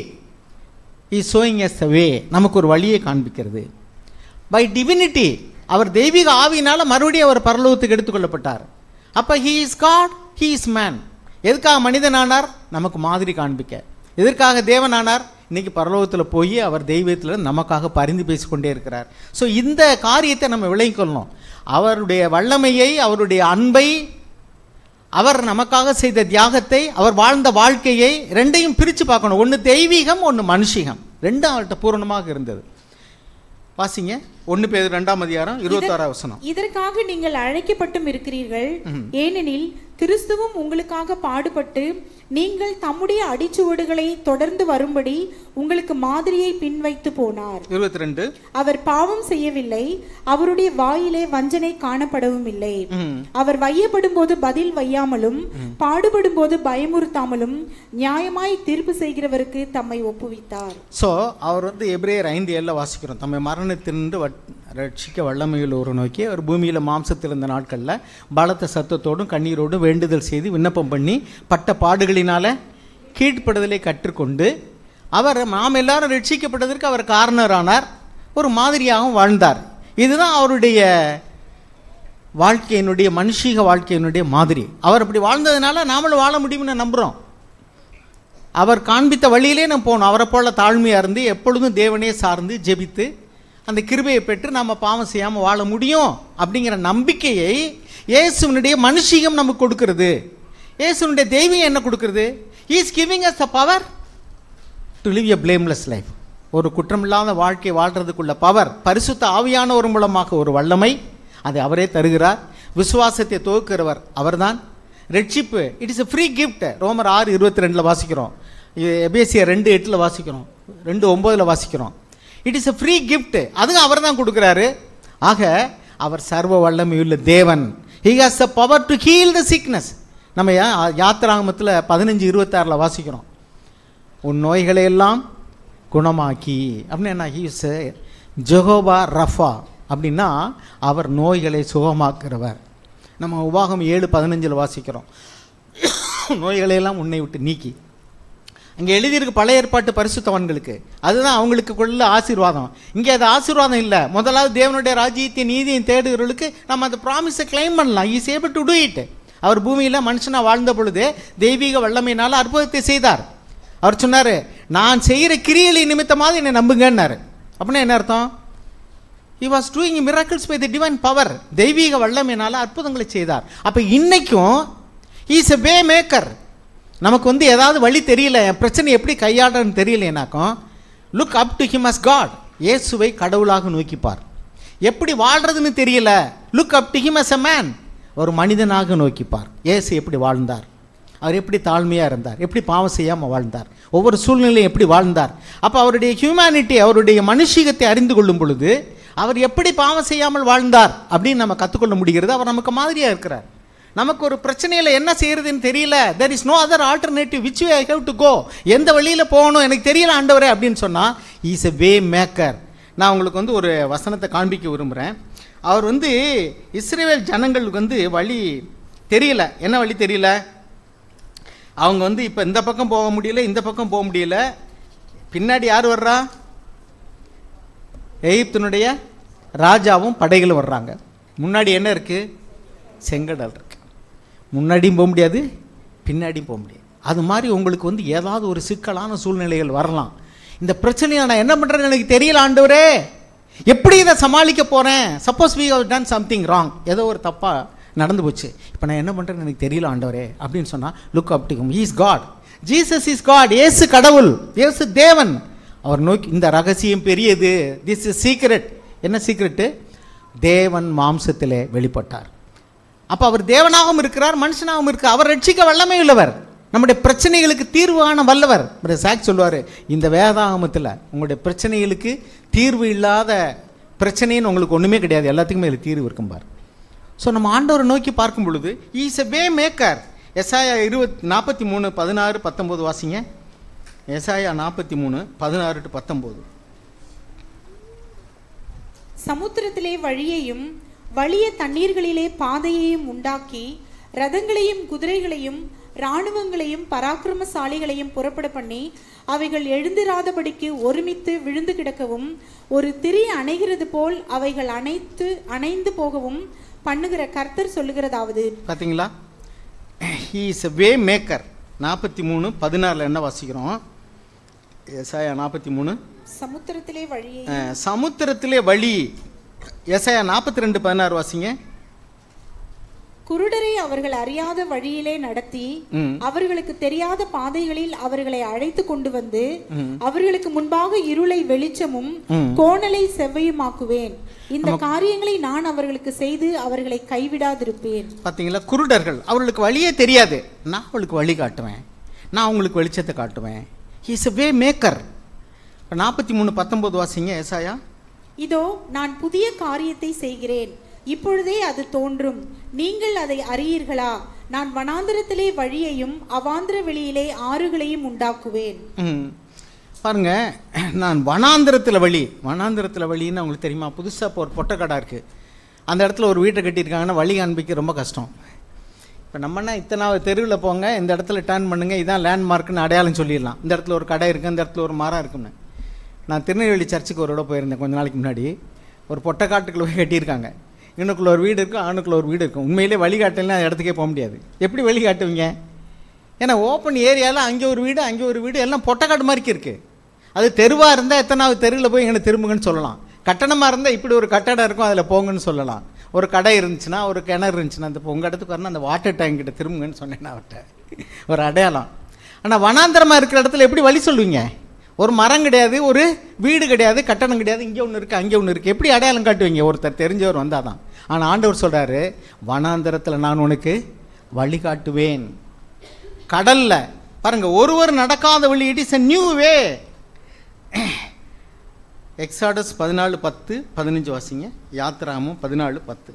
இஸ் ஷோயிங் எஸ் த வே, நமக்கு ஒரு வழியை காண்பிக்கிறது. பை டிவினிட்டி, அவர் தெய்வீக ஆவியினால் மறுபடியும் அவர் பரலோகத்துக்கு எடுத்துக்கொள்ளப்பட்டார். அப்போ he is God, he is man. எதுக்காக மனிதனானார்? நமக்கு மாதிரி காண்பிக்க. எதற்காக தேவனானார்? இன்னைக்கு பரலோகத்தில் போய் அவர் தெய்வத்தில் நமக்காக பரிந்து பேசிக்கொண்டே இருக்கிறார். ஸோ இந்த காரியத்தை நம்ம விளங்கிக்கொள்ளணும். அவருடைய வல்லமையை, அவருடைய அன்பை, அவர் நமக்காக செய்த தியாகத்தை, அவர் வாழ்ந்த வாழ்க்கையை ரெண்டையும் பிரித்து பார்க்கணும். ஒன்று தெய்வீகம், ஒன்று மனுஷிகம். ரெண்டும் அவர்கிட்ட பூரணமாக இருந்தது. வாசிங்க 1 பேதுரு 2:26. இதற்காக நீங்கள் அழைக்கப்பட்டும் இருக்கிறீர்கள். ஏனெனில் கிறிஸ்துவும் உங்களுக்காக பாடுபட்டு நீங்கள் தம்முடைய அடிச்சுவடுகளை தொடர்ந்து வரும்படி உங்களுக்கு மாதிரியை பின்வைத்து போனார். 22. அவர் பாவம் செய்யவில்லை, அவருடைய வாயிலே வஞ்சனை காணப்படவும் இல்லை. அவர் வையப்படும் போது பதில் வையாமலும் பாடுபடும் போது பயமுறுத்தாமலும் நியாயமாய் தீர்ப்பு செய்கிறவருக்கு தம்மை ஒப்புவித்தார். ஸோ அவர் எபிரேயர் 5:7 வாசிக்கிறோம். தம்மை மரணத்திலிருந்து ரட்சிக்க வல்லமையில் ஒரு நோக்கி அவர் பூமியில் மாம்சத்தில் இருந்த நாட்களில் பலத்த சத்தத்தோடும் கண்ணீரோடும் வேண்டுதல் செய்து விண்ணப்பம் பண்ணி பட்ட பாடுகளினால கீழ்ப்படுதலை கற்றுக்கொண்டு அவர் நாம் எல்லாரும் ரட்சிக்கப்பட்டதற்கு அவர் காரணரானார், ஒரு மாதிரியாகவும் வாழ்ந்தார். இதுதான் அவருடைய வாழ்க்கையினுடைய மனுஷீக வாழ்க்கையினுடைய மாதிரி. அவர் அப்படி வாழ்ந்ததுனால நாமளும் வாழ முடியும்னு நம்புகிறோம். அவர் காண்பித்த வழியிலே நம்ம போகணும். அவரை போல தாழ்மையாக இருந்து எப்பொழுதும் தேவனே சார்ந்து ஜெபித்து அந்த கிருபையை பெற்று நம்ம பாவம் செய்யாமல் வாழ முடியும் அப்படிங்கிற நம்பிக்கையை இயேசுவினுடைய மனுஷீகம் நமக்கு கொடுக்கிறது. இயேசுனுடைய தெய்வம் என்ன கொடுக்கிறது? He is giving us the power to live a blameless life. ஒரு குற்றமில்லாத வாழ்க்கை வாழ்கிறதுக்குள்ள பவர், பரிசுத்த ஆவியானவர் மூலமாக ஒரு வல்லமை, அதை அவரே தருகிறார். விசுவாசத்தை துவக்கிறவர் அவர்தான். ரட்சிப்பு it is a free gift. ரோமர் 6:22 வாசிக்கிறோம். எபேசியர் 2:8 வாசிக்கிறோம். 2:9 வாசிக்கிறோம். It is a free gift. அதுவும் அவர் தான் கொடுக்குறாரு. ஆக அவர் சர்வ வல்லமையுள்ள தேவன். He has the power to heal the sickness. நம்ம யாத்திராகமத்தில் 15:26 வாசிக்கிறோம். உன் நோய்களை எல்லாம் குணமாக்கி அப்படின்னு என்ன? He is ஜெகோவா ரஃபா அப்படின்னா அவர் நோய்களை சுகமாக்குறவர். நம்ம உபாகம் 7:15 வாசிக்கிறோம். நோய்களையெல்லாம் உன்னை விட்டு நீக்கி. அங்கே எழுதியிருக்கு பழைய ஏற்பாட்டு பரிசுத்தவான்களுக்கு, அதுதான் அவங்களுக்குள்ள ஆசீர்வாதம். இங்கே அது ஆசீர்வாதம் இல்லை. முதலாவது தேவனுடைய ராஜ்யத்தை நீதியை தேடுகிறவர்களுக்கு நம்ம அந்த ப்ராமிஸை கிளைம் பண்ணலாம். He is able to do it. அவர் பூமியில் மனுஷனாக வாழ்ந்த பொழுது தெய்வீக வல்லமையினால் அற்புதத்தை செய்தார். அவர் சொன்னார், நான் செய்கிற கிரியலை நிமித்தமாக என்னை நம்புங்கன்னாரு. அப்படின்னா என்ன அர்த்தம்? He was doing miracles by the divine power. தெய்வீக வல்லமையினால் அற்புதங்களை செய்தார். அப்போ இன்னைக்கும் he is a way maker. நமக்கு ஏதாவது வழி தெரியல, என் பிரச்சனை எப்படி கையாடுறன்னு தெரியலனாக்கும் look up to him as God. இயேசுவை கடவுளாக நோக்கிப்பார். எப்படி வாழ்றதுன்னு தெரியல, look up to him as a man. ஒரு மனிதனாக நோக்கிப்பார். இயேசு எப்படி வாழ்ந்தார், அவர் எப்படி தாழ்மையாக இருந்தார், எப்படி பாவம் செய்யாமல் வாழ்ந்தார், ஒவ்வொரு சூழ்நிலையும் எப்படி வாழ்ந்தார். அப்போ அவருடைய ஹியூமனிட்டி, அவருடைய மனுஷீகத்தை அறிந்து கொள்ளும் பொழுது அவர் எப்படி பாவம் செய்யாமல் வாழ்ந்தார் அப்படின்னு நம்ம கற்றுக்கொள்ள முடிகிறது. அவர் நமக்கு மாதிரியாக இருக்கிறார். நமக்கு ஒரு பிரச்சனையில் என்ன செய்யறதுன்னு தெரியல, there is no other alternative, which way I have to go, எந்த வழியில் போகணும் எனக்கு தெரியல ஆண்டவரே அப்படின்னு சொன்னால், he is a way maker. நான் உங்களுக்கு வந்து ஒரு வசனத்தை காண்பிக்க விரும்புகிறேன். அவர் வந்து இஸ்ரவேல் ஜனங்களுக்கு வழி தெரியல. என்ன வழி தெரியல? அவங்க இப்போ இந்த பக்கம் போக முடியல, இந்த பக்கம் போக முடியல. பின்னாடி யார் வர்றா? எகிப்தினுடைய ராஜாவும் படைகளும் வர்றாங்க. முன்னாடி என்ன இருக்குது? செங்கடல் இருக்கு. முன்னாடியும் போக முடியாது, பின்னாடியும் போக முடியாது. அது மாதிரி உங்களுக்கு ஏதாவது ஒரு சிக்கலான சூழ்நிலைகள் வரலாம். இந்த பிரச்சனையை நான் என்ன பண்ணுறேன்னு எனக்கு தெரியல ஆண்டவரே, எப்படி இதை சமாளிக்க போகிறேன்? Suppose we have done something wrong, ஏதோ ஒரு தப்பாக நடந்து போச்சு, இப்போ நான் என்ன பண்ணுறேன்னு எனக்கு தெரியல ஆண்டவரே அப்படின்னு சொன்னால், look up to him. he is God. Jesus is God. இயேசு கடவுள், இயேசு தேவன். அவர் நோக்கி இந்த ரகசியம் பெரியது. This is secret. என்ன சீக்ரெட்டு? தேவன் மாம்சத்திலே வெளிப்பட்டார். அப்போ அவர் தேவனாகவும் இருக்கிறார், மனுஷனாகவும் இருக்கிறார். அவர் ரட்சிக்க வல்லமை உள்ளவர், நம்முடைய பிரச்சனைகளுக்கு தீர்வு காண வல்லவர். சாக் சொல்லுவார், இந்த வேதாகமத்தில் உங்களுடைய பிரச்சனைகளுக்கு தீர்வு இல்லாத பிரச்சனைன்னு உங்களுக்கு ஒன்றுமே கிடையாது, எல்லாத்துக்குமே இதில் தீர்வு இருக்கும்பார். ஸோ நம்ம ஆண்டவரை நோக்கி பார்க்கும் பொழுது இஸ் எ வே மேக்கர். எசாயா 43 16 19 வாசிங்க. எசாயா 43 16 to 19. சமுத்திரத்திலே வழியையும் வலிய தண்ணீர்களிலே பாதையையும் உண்டாக்கி, ரதங்களையும் குதிரைகளையும் இராணுவங்களையும் பராக்கிரமசாலிகளையும் புறப்பட பண்ணி, அவைகள் எழுந்திராதபடிக்கு ஒருமித்து விழுந்து கிடக்கவும், ஒரு திரி அணைகிறது போல் அவைகள் அணைந்து போகவும் பண்ணுகிற கர்த்தர் சொல்லுகிறதாவது. பார்த்தீங்களா? he is a way maker. 43 16 என்ன வாசிக்கிறோம்? எசாயா 43 சமுத்திரத்திலே வழி. சமுத்திரத்திலே வழி. எசாயா 42 16 வாசிங்க. குருடரை அவர்கள் அறியாத வழியிலே நடத்தி, அவர்களுக்கு தெரியாத பாதைகளில் அவர்களை அழைத்து கொண்டு வந்து, அவர்களுக்கு முன்பாக இருளை வெளிச்சமும் கோணலை செவ்வையுமாக்குவேன். இந்த காரியங்களை நான் அவர்களுக்கு செய்து அவர்களை கைவிடாதிருப்பேன். பாத்தீங்களா? குருடர்கள், அவர்களுக்கு வழியே தெரியாது, நான் அவளுக்கு வழி காட்டுவேன், நான் அவங்களுக்கு வெளிச்சத்தை காட்டுவேன். he is a way maker. 43 19 வாசிங்க. எசாயா. இதோ நான் புதிய காரியத்தை செய்கிறேன், இப்பொழுதே அது தோன்றும், நீங்கள் அதை அறியீர்களா? நான் வனாந்திரத்திலே வழியையும் அவாந்திர வெளியிலே ஆறுகளையும் உண்டாக்குவேன். பாருங்க, நான் வனாந்திரத்தில் வழி. வனாந்திரத்தில் வழின்னு அவங்களுக்கு தெரியுமா? புதுசாக இப்போ ஒரு பொட்டக்கடை இருக்குது, அந்த இடத்துல ஒரு வீட்டை கட்டியிருக்காங்கன்னா வழி காண்பிக்க ரொம்ப கஷ்டம். இப்போ நம்மனா இத்தனாவது தெருவில் போங்க, இந்த இடத்துல டர்ன் பண்ணுங்க, இதான் லேண்ட்மார்க்குன்னு அடையாளம் சொல்லிடலாம். இந்த இடத்துல ஒரு கடை இருக்குது, இந்த இடத்துல ஒரு மரம் இருக்குன்னு. நான் திருநெல்வேலி சர்ச்சுக்கு ஒரு இடம் போயிருந்தேன் கொஞ்ச நாளைக்கு முன்னாடி. ஒரு பொட்டக்காட்டுக்குள்ள போய் கட்டியிருக்காங்க, இன்னுக்குள்ள ஒரு வீடு இருக்கும், ஆணுக்குள்ள ஒரு வீடு இருக்கும். உண்மையிலே வழிகாட்டலாம் அந்த இடத்துக்கே போக முடியாது. எப்படி வழிகாட்டுவீங்க? ஏன்னா ஓப்பன் ஏரியாவில் அங்கே ஒரு வீடு, அங்கே ஒரு வீடு, எல்லாம் பொட்டக்காட்டு மாதிரிக்கு இருக்குது. அது தெருவாக இருந்தால் எத்தனாவது தெருவில் போய் எங்களை திரும்புங்கன்னு சொல்லலாம். கட்டணமாக இருந்தால் இப்படி ஒரு கட்டடம் இருக்கும், அதில் போங்கன்னு சொல்லலாம். ஒரு கடை இருந்துச்சுன்னா, ஒரு கிணறு இருந்துச்சுன்னா, அந்த உங்கள் இடத்துக்கு வரணும், அந்த வாட்டர் டேங்க் கிட்ட திரும்புங்கன்னு சொன்னேன் அவர்கிட்ட, ஒரு அடையாளம். ஆனால் வனாந்திரமாக இருக்கிற இடத்துல எப்படி வழி சொல்லுவீங்க? ஒரு மரம் கிடையாது, ஒரு வீடு கிடையாது, கட்டணம் கிடையாது, இங்கே ஒன்று இருக்குது, அங்கே ஒன்று இருக்குது, எப்படி அடையாளம் காட்டுவீங்க? ஒருத்தர் தெரிஞ்சவர் வந்தால் தான். ஆனால் ஆண்டவர் சொல்கிறாரு, வனாந்திரத்தில் நான் உனக்கு வழி காட்டுவேன். கடலில் பாருங்கள், ஒருவர் நடக்காத வழி, it is a new way. Exodus 14:10 15 வாசிங்க. யாத்ராமும் 14:10.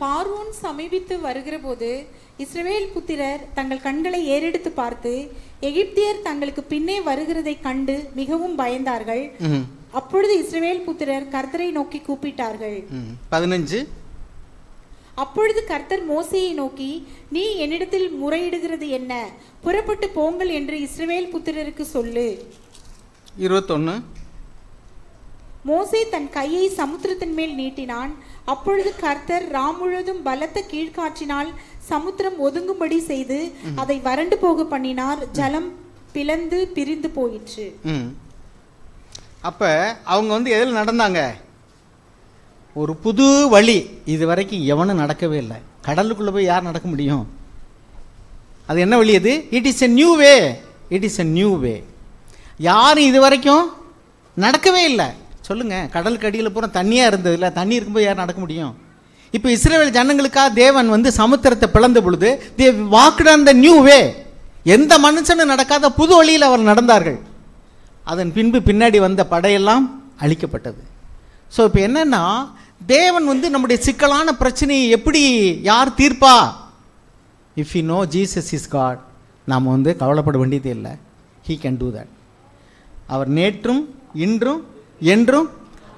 பார்வோன் சமீபித்து வருகிற போது இஸ்ரவேல் புத்திரர் தங்கள் கண்களை ஏறெடுத்து பார்த்து, எகிப்தியர் தங்களுக்கு பின்னே வருகிறதை கண்டு மிகவும் பயந்தார்கள். அப்பொழுது இஸ்ரவேல் புத்திரர் கர்த்தரை நோக்கி கூப்பிட்டார்கள். 15. அப்பொழுது கர்த்தர் மோசேயை நோக்கி, நீ என்னிடத்தில் முறையிடுகிறது என்ன? புறப்பட்டு போங்கள் என்று இஸ்ரவேல் புத்திரருக்கு சொல்லு. 21. மோசே தன் கையை சமுத்திரத்தின் மேல் நீட்டினான். அப்பொழுது கர்த்தர் முழுவதும் பலத்த கீழ்காற்றினால் சமுத்திரம் ஒதுங்கும்படி செய்து அதை வறண்டு போக பண்ணினார். ஜலம் பிளந்து பிரிந்து போயிற்று. அப்ப அவங்க எதில் நடந்தாங்க? ஒரு புது வழி, இது வரைக்கும் எவனும் நடக்கவே இல்லை. கடலுக்குள்ளே போய் யார் நடக்க முடியும்? அது என்ன வழி அது? It is a new way. It is a new வே. யாரும் இது வரைக்கும் நடக்கவே இல்லை. சொல்லுங்கள், கடலுக்கு அடியில் பூரா தண்ணியாக இருந்தது இல்லை, தண்ணி இருக்கும்போது யார் நடக்க முடியும்? இப்போ இஸ்ரவேல் ஜனங்களுக்காக தேவன் வந்து சமுத்திரத்தை பிளந்த பொழுது they walked on the new way. எந்த மனுஷனும் நடக்காத புது வழியில் அவர் நடந்தார்கள். அதன் பின்பு பின்னாடி வந்த படையெல்லாம் அழிக்கப்பட்டது. ஸோ இப்போ என்னென்னா, தேவன் வந்து நம்முடைய சிக்கலான பிரச்சனையை எப்படி யார் தீர்ப்பா? If you know Jesus is God, நாம் வந்து கவலைப்பட வேண்டியதே இல்லை. He can do that. அவர் நேற்றும் இன்றும் என்றும்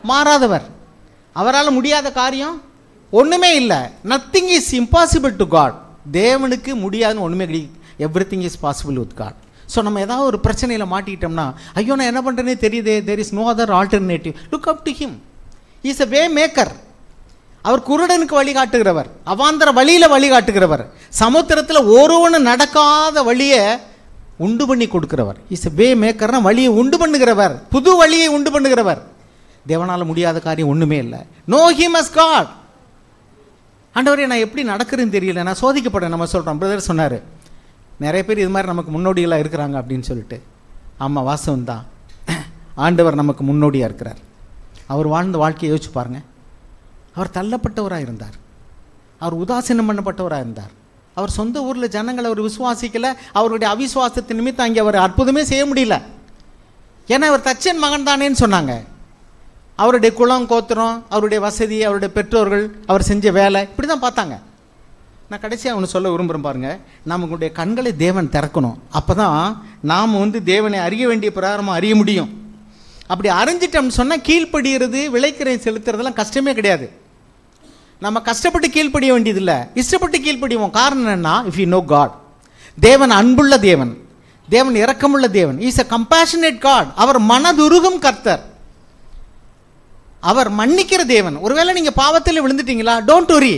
மாறாதவர். அவரால் முடியாத காரியம் ஒன்றுமே இல்லை. Nothing is impossible to God. தேவனுக்கு முடியாதுன்னு ஒன்றுமே கிடையாது. Everything is possible with God. So நம்ம ஏதாவது ஒரு பிரச்சனையில் மாட்டிக்கிட்டோம்னா, ஐயோ நான் என்ன பண்ணுறேனே தெரியுதே, there is no other alternative. Look up to him. Is a way maker. அவர் குருடனுக்கு வழிகாட்டுகிறவர், அவாந்தர வழியில் வழிகாட்டுகிறவர், சமுத்திரத்தில் ஒருவனும் நடக்காத வழியை உண்டு பண்ணி கொடுக்கிறவர். இஸ் எ வே மேக்கர்னா வழியை உண்டு பண்ணுகிறவர், புது வழியை உண்டு பண்ணுகிறவர். தேவனால் முடியாத காரியம் ஒன்றுமே இல்லை. Know him as God. ஆண்டவரே நான் எப்படி நடக்கிறேன்னு தெரியல, நான் சோதிக்கப்படேன். நம்ம சொல்கிறோம், பிரதர் சொன்னார், நிறைய பேர் இது மாதிரி நமக்கு முன்னோடிகளாக இருக்கிறாங்க அப்படின்னு சொல்லிட்டு. ஆமாம், வாசம் தான். ஆண்டவர் நமக்கு முன்னோடியாக இருக்கிறார். அவர் வாழ்ந்த வாழ்க்கையை யோசிச்சு பாருங்கள். அவர் தள்ளப்பட்டவராக இருந்தார், அவர் உதாசீனம் பண்ணப்பட்டவராக இருந்தார். அவர் சொந்த ஊரில் ஜனங்களை அவர் விசுவாசிக்கலை. அவருடைய அவிசுவாசத்தின் நிமித்தம் அங்கே அவர் அற்புதமே செய்ய முடியல. ஏன்னா அவர் தச்சன் மகன் தானேன்னு சொன்னாங்க. அவருடைய குலம் கோத்திரம், அவருடைய வசதி, அவருடைய பெற்றோர்கள், அவர் செஞ்ச வேலை, இப்படி தான் பார்த்தாங்க. நான் கடைசியாக ஒன்று சொல்ல விரும்புகிறேன் பாருங்கள். நம்மளுடைய கண்களை தேவன் திறக்கணும். அப்போ தான் நாம் வந்து தேவனை அறிய வேண்டிய பிரகாரமாக அறிய முடியும். அப்படி அறிஞ்சிட்டோம்னு சொன்னால் கீழ்ப்படுகிறது, விளைக்கிறை செலுத்துறதெல்லாம் கஷ்டமே கிடையாது. நம்ம கஷ்டப்பட்டு கீழ்ப்படிய வேண்டியதில்லை, இஷ்டப்பட்டு கீழ்ப்படிவோம். காரணம் என்னன்னா, இஃப் யூ நோ காட், தேவன் அன்புள்ள தேவன், தேவன் இரக்கமுள்ள தேவன். Is a compassionate God. அவர் மனதுருகும் கர்த்தர், அவர் மன்னிக்கிற தேவன். ஒருவேளை நீங்கள் பாவத்தில் விழுந்துட்டீங்களா, டோன்ட் வரி.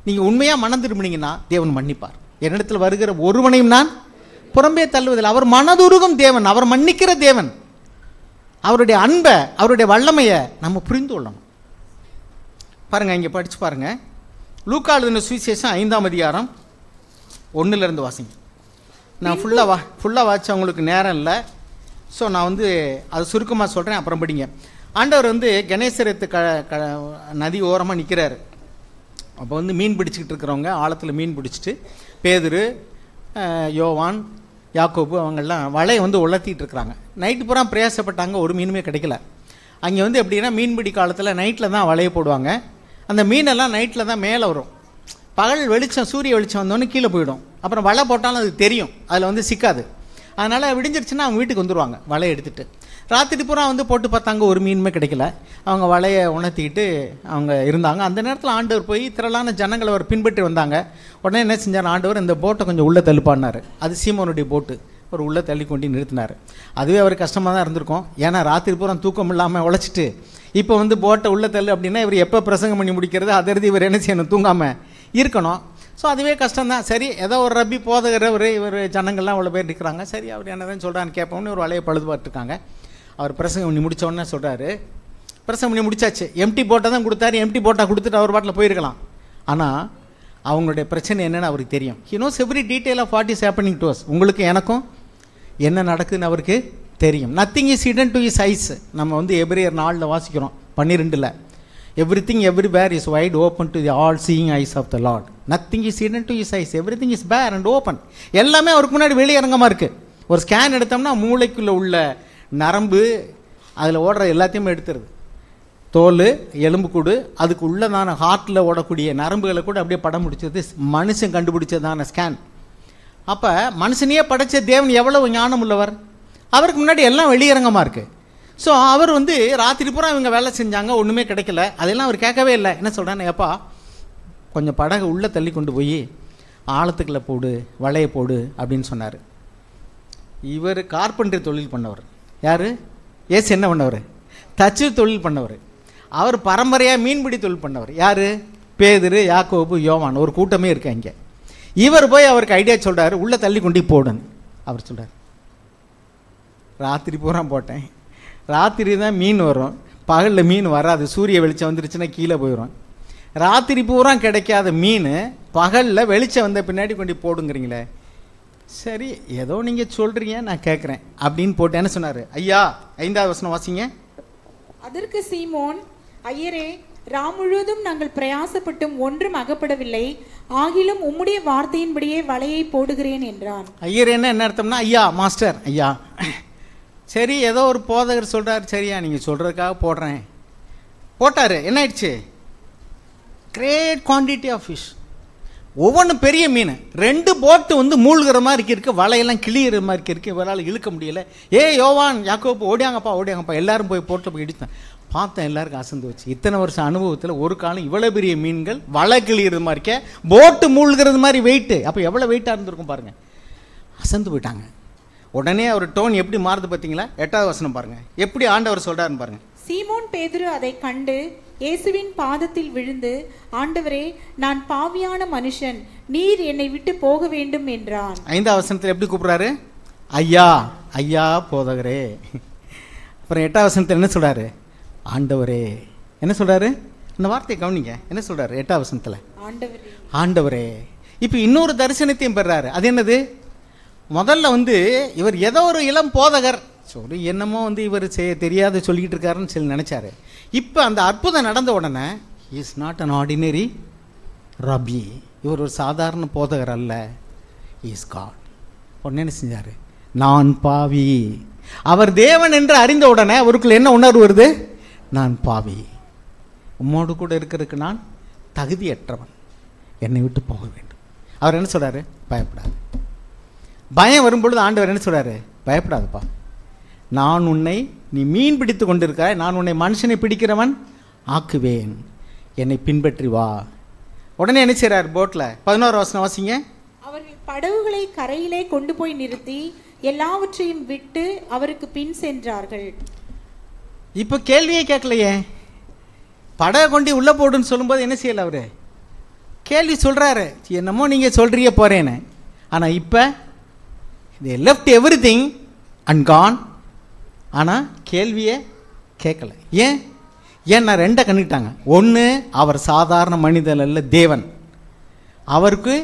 நீங்கள் உண்மையாக மனம் திரும்பினீங்கன்னா தேவன் மன்னிப்பார். என்னிடத்தில் வருகிற ஒருவனையும் நான் புறம்பே தள்ளுவதில்லை. அவர் மனதுருகும் தேவன், அவர் மன்னிக்கிற தேவன். அவருடைய அன்பை, அவருடைய வல்லமையை நம்ம புரிந்து கொள்ளணும். பாருங்கள், இங்கே படித்து பாருங்கள். லூக்கா எழுதின சுவிசேஷம் 5ஆம் அதிகாரம் 1 வாசிங்க. நான் ஃபுல்லாக வாசிச்ச உங்களுக்கு நேரம் இல்லை. ஸோ நான் வந்து அது சுருக்கமாக சொல்கிறேன், அப்புறம் படிங்க. ஆண்டவர் வந்து கணேசரத்து நதி ஓரமாக நிற்கிறார். அப்போ வந்து மீன் பிடிச்சிக்கிட்டு இருக்கிறவங்க ஆழத்தில் மீன் பிடிச்சிட்டு, பேதுரு, யோவான், யாக்கோபு அவங்கெல்லாம் வலையை வந்து உலர்த்திட்டு இருக்கிறாங்க. நைட்டு பூரா பிரயாசப்பட்டாங்க, ஒரு மீனுமே கிடைக்கல. அங்கே வந்து எப்படின்னா, மீன்பிடி காலத்தில் நைட்டில் தான் வலையை போடுவாங்க. அந்த மீனெல்லாம் நைட்டில் தான் மேலே வரும். பகல் வெளிச்சம், சூரிய வெளிச்சம் வந்தோடனே கீழே போயிடும். அப்புறம் வலை போட்டாலும் அது தெரியும், அதில் வந்து சிக்காது. அதனால் விடிஞ்சிருச்சுன்னா அவங்க வீட்டுக்கு வந்துடுவாங்க வலையை எடுத்துகிட்டு. ராத்திரி பூரா வந்து போட்டு பார்த்தாங்க, ஒரு மீனுமே கிடைக்கல. அவங்க வலையை உணர்த்திக்கிட்டு அவங்க இருந்தாங்க. அந்த நேரத்தில் ஆண்டவர் போய் திரளான ஜனங்களை அவர் பின்பற்றி வந்தாங்க. உடனே என்ன செஞ்சார் ஆண்டவர், இந்த போட்டை கொஞ்சம் உள்ளே தள்ளுப்பான்னார். அது சீமோனுடைய போட்டு. ஒரு உள்ளே தள்ளி கொண்டு நிறுத்தினார். அதுவே அவர் கஷ்டமாக தான் இருந்திருக்கும். ஏன்னா ராத்திரி பூரா தூக்கம் இல்லாமல் உழைச்சிட்டு இப்போ வந்து போட்டை உள்ளே தள்ளு அப்படின்னா இவர் எப்போ பிரசங்கம் பண்ணி முடிக்கிறது, அதற்கு இவர் என்ன செய்யணும், தூங்காமல் இருக்கணும். ஸோ அதுவே கஷ்டம்தான். சரி, ஏதோ ஒரு ரப்பி போதகிறவர், இவர் ஜனங்கள்லாம் அவ்வளோ பேர் இருக்கிறாங்க. சரி, அவர் என்னதான் சொல்கிறான்னு கேட்போம்னு ஒரு வலையை பழுது பார்த்துருக்காங்க. அவர் பிரசங்கம் பண்ணி முடித்தோடனே சொல்கிறாரு, பிரசங்கம் பண்ணி முடிச்சாச்சு, எம்டி போட்டை தான் கொடுத்தாரு. எம்டி போட்டால் கொடுத்துட்டு அவர் பாட்டில் போயிருக்கலாம். ஆனால் அவங்களுடைய பிரச்சனை என்னென்னு அவருக்கு தெரியும். He knows every detail of what is happening to us. உங்களுக்கு எனக்கும் என்ன நடக்குதுன்னு அவருக்கு தெரியும். Nothing is hidden to his eyes. நம்ம வந்து எபிரேயர் 4 வாசிக்கிறோம் 12. Everything everywhere is wide open to the all seeing eyes of the Lord. Nothing is hidden to his eyes. Everything is bare and open. எல்லாமே அவருக்கு முன்னாடி வெளியரங்கமாக இருக்குது. ஒரு ஸ்கேன் எடுத்தோம்னா மூளைக்குள்ளே உள்ள நரம்பு, அதில் ஓடுற எல்லாத்தையுமே எடுத்துருது. தோல், எலும்புக்கூடு, அதுக்கு உள்ளதான ஹார்ட்டில் ஓடக்கூடிய நரம்புகளை கூட அப்படியே படம் பிடிச்சது மனுஷன் கண்டுபிடிச்சதான ஸ்கேன். அப்போ மனுஷனையே படைச்ச தேவன் எவ்வளவு ஞானம் உள்ளவர். அவருக்கு முன்னாடி எல்லாம் வெளியரங்கமாக இருக்குது. ஸோ அவர் வந்து ராத்திரி பூரா இவங்க வேலை செஞ்சாங்க, ஒன்றுமே கிடைக்கல. அதெல்லாம் அவர் கேட்கவே இல்லை. என்ன சொல்கிறான்னு, எப்பா கொஞ்சம் படகு உள்ளே தள்ளி கொண்டு போய் ஆழத்துக்குள்ளே போடு, வலையை போடு அப்படின்னு சொன்னார். இவர் கார்பெண்டரி தொழில் பண்ணவர். யார்? ஏசு என்ன பண்ணவர்? தச்சு தொழில் பண்ணவர். அவர் பரம்பரையாக மீன்பிடி தொழில் பண்ணவர். யார்? பேதுரு, யாக்கோபு, யோவான், ஒரு கூட்டமே இருக்கு இங்கே. இவர் போய் அவருக்கு ஐடியா சொல்கிறார், உள்ளே தள்ளி கொண்டு போடுன்னு. அவர் சொல்கிறார், ராத்திரி பூரா போட்டேன், ராத்திரி தான் மீன் வரும், பகலில் மீன் வராது, சூரிய வெளிச்சம் வந்துருச்சுன்னா கீழே போயிடும். ராத்திரி பூரா கிடைக்காத மீன் பகலில் வெளிச்சம் வந்த பின்னாடி கொண்டு போடுங்கிறீங்களே. சரி, ஏதோ நீங்கள் சொல்கிறீங்க, நான் கேட்குறேன் அப்படின்னு போட்டு என்ன சொன்னார்? ஐயா, 5வது வசனம் வாசிங்க. அதற்கு சீமோன், ஐயரே, ராம் முழுவதும் நாங்கள் பிரயாசப்பட்டும் ஒன்றும் அகப்படவில்லை, ஆகிலும் உம்முடைய வார்த்தையின்படியே வலையை போடுகிறேன் என்றான். ஐயரேன்னா என்ன அர்த்தம்னா, ஐயா, மாஸ்டர், ஐயா. சரி, ஏதோ ஒரு போதகர் சொல்கிறார், சரியா நீங்கள் சொல்கிறதுக்காக போடுறேன். போட்டார். என்ன ஆயிடுச்சு? Great quantity of fish. ஒவ்வொன்றும் பெரிய மீன். 2 போட்டு வந்து மூழ்கிற மாதிரி இருக்கு, வலையெல்லாம் கிளியிற மாதிரி இருக்கு, இவரால் இழுக்க முடியல. யோவான், யாக்கோப்பு, ஓடியாங்கப்பா எல்லாரும் போய் போட்டு போய் இடித்தேன். பார்த்தேன், எல்லாருக்கும் அசந்து வச்சு. இத்தனை வருஷம் அனுபவத்தில் ஒரு காலம் இவ்வளோ பெரிய மீன்கள் வலை கிளியிறது மாதிரி இருக்க, போட்டு மூழ்கிறது மாதிரி வெயிட்டு. அப்போ எவ்வளோ வெயிட்டாக இருந்திருக்கும் பாருங்கள். அசந்து போயிட்டாங்க. உடனே அவர் டோன் எப்படி மாறுது பார்த்தீங்களா? 8வது வசனம் பாருங்க, எப்படி ஆண்டவர் சொல்றாருன்னு பாருங்க. சீமோன் பேதுரு அதை கண்டு இயேசுவின் பாதத்தில் விழுந்து, ஆண்டவரே, நான் பாவியான மனுஷன், நீர் என்னை விட்டு போக வேண்டும் என்றான். 5வது வசனத்தில் எப்படி கூப்பிடுறாரு? ஐயா, ஐயா போதகரே. அப்புறம் 8வது வசனத்தில் என்ன சொல்றாரு? ஆண்டவரே. என்ன சொல்றாரு? அந்த வார்த்தையை கவனிங்க. என்ன சொல்றாரு 8வது வசனத்தில்? ஆண்டவரே, ஆண்டவரே. இப்போ இன்னொரு தரிசனத்தையும் பெறாரு. அது என்னது? முதல்ல வந்து இவர் ஏதோ ஒரு இளம் போதகர், சொல்லி என்னமோ வந்து இவர் தெரியாத சொல்லிக்கிட்டு இருக்காருன்னு சொல்லி நினச்சாரு. இப்போ அந்த அற்புதம் நடந்த உடனே, இஸ் நாட் அன் ஆர்டினரி ரபி, இவர் ஒரு சாதாரண போதகர் அல்ல, இஸ் காட். உடனே என்ன செஞ்சார்? நான் பாவி. அவர் தேவன் என்று அறிந்த உடனே அவருக்குள்ள என்ன உணர்வு வருது? நான் பாவி, உம்மோடு கூட இருக்கிறதுக்கு நான் தகுதியற்றவன், என்னை விட்டு போக வேண்டும். அவர் என்ன சொல்கிறாரு? பயப்படாது. பயம் வரும்பொழுது ஆண்டவர் என்ன சொல்கிறாரு? பயப்படாதுப்பா, நான் உன்னை, நீ மீன் பிடித்து கொண்டிருக்காய், நான் உன்னை மனுஷனை பிடிக்கிறவன் ஆக்குவேன், என்னை பின்பற்றி வா. உடனே என்ன செய்கிறார்? போட்டில் 11வது வசனம் வாசிங்க. அவர்கள் படகுகளை கரையிலே கொண்டு போய் நிறுத்தி எல்லாவற்றையும் விட்டு அவருக்கு பின் சென்றார்கள். இப்போ கேள்வியே கேட்கலையே. படகை கொண்டு உள்ளே போடுன்னு சொல்லும்போது என்ன செய்யலை? அவர் கேள்வி சொல்கிறாரு, என்னமோ நீங்கள் சொல்கிறீங்க போகிறேன்னு. ஆனால் இப்போ they left everything and gone. ஆனால் கேள்வியே கேட்கல. ஏன்னா 2 கண்டுக்கிட்டாங்க. ஒன்று, அவர் சாதாரண மனிதன் அல்ல, தேவன். அவருக்கு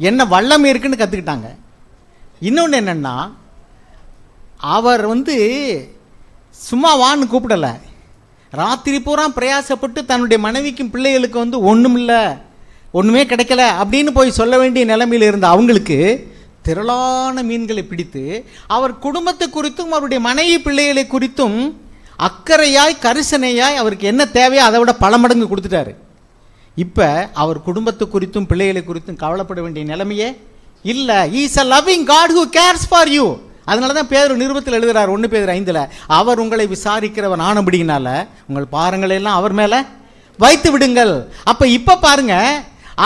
என்ன வல்லமை இருக்குன்னு கற்றுக்கிட்டாங்க. இன்னொன்று என்னென்னா, அவர் வந்து சும்மா வான்னு கூப்பிடலை. ராத்திரி பூரா பிரயாசப்பட்டு தன்னுடைய மனைவிக்கும் பிள்ளைகளுக்கு வந்து ஒன்றுமே கிடைக்கல அப்படின்னு போய் சொல்ல வேண்டிய நிலைமையில் இருந்த அவங்களுக்கு திரளான மீன்களை பிடித்து அவர் குடும்பத்தை குறித்தும் அவருடைய மனைவி பிள்ளைகளை குறித்தும் அக்கறையாய் கரிசனையாய் அவருக்கு என்ன தேவையோ அதை விட பல மடங்கு கொடுத்துட்டாரு. இப்போ அவர் குடும்பத்தை குறித்தும் பிள்ளைகளை குறித்தும் கவலைப்பட வேண்டிய நிலைமையே இல்லை. Is a loving God who cares for you. அதனால தான் பேதுரு நிருபத்தில் எழுதுகிறார், 1 பேதுரு 5, அவர் உங்களை விசாரிக்கிறவர் ஆனபடியினால உங்கள் பாரங்களை எல்லாம் அவர் மேலே வைத்து விடுங்கள். இப்போ பாருங்க,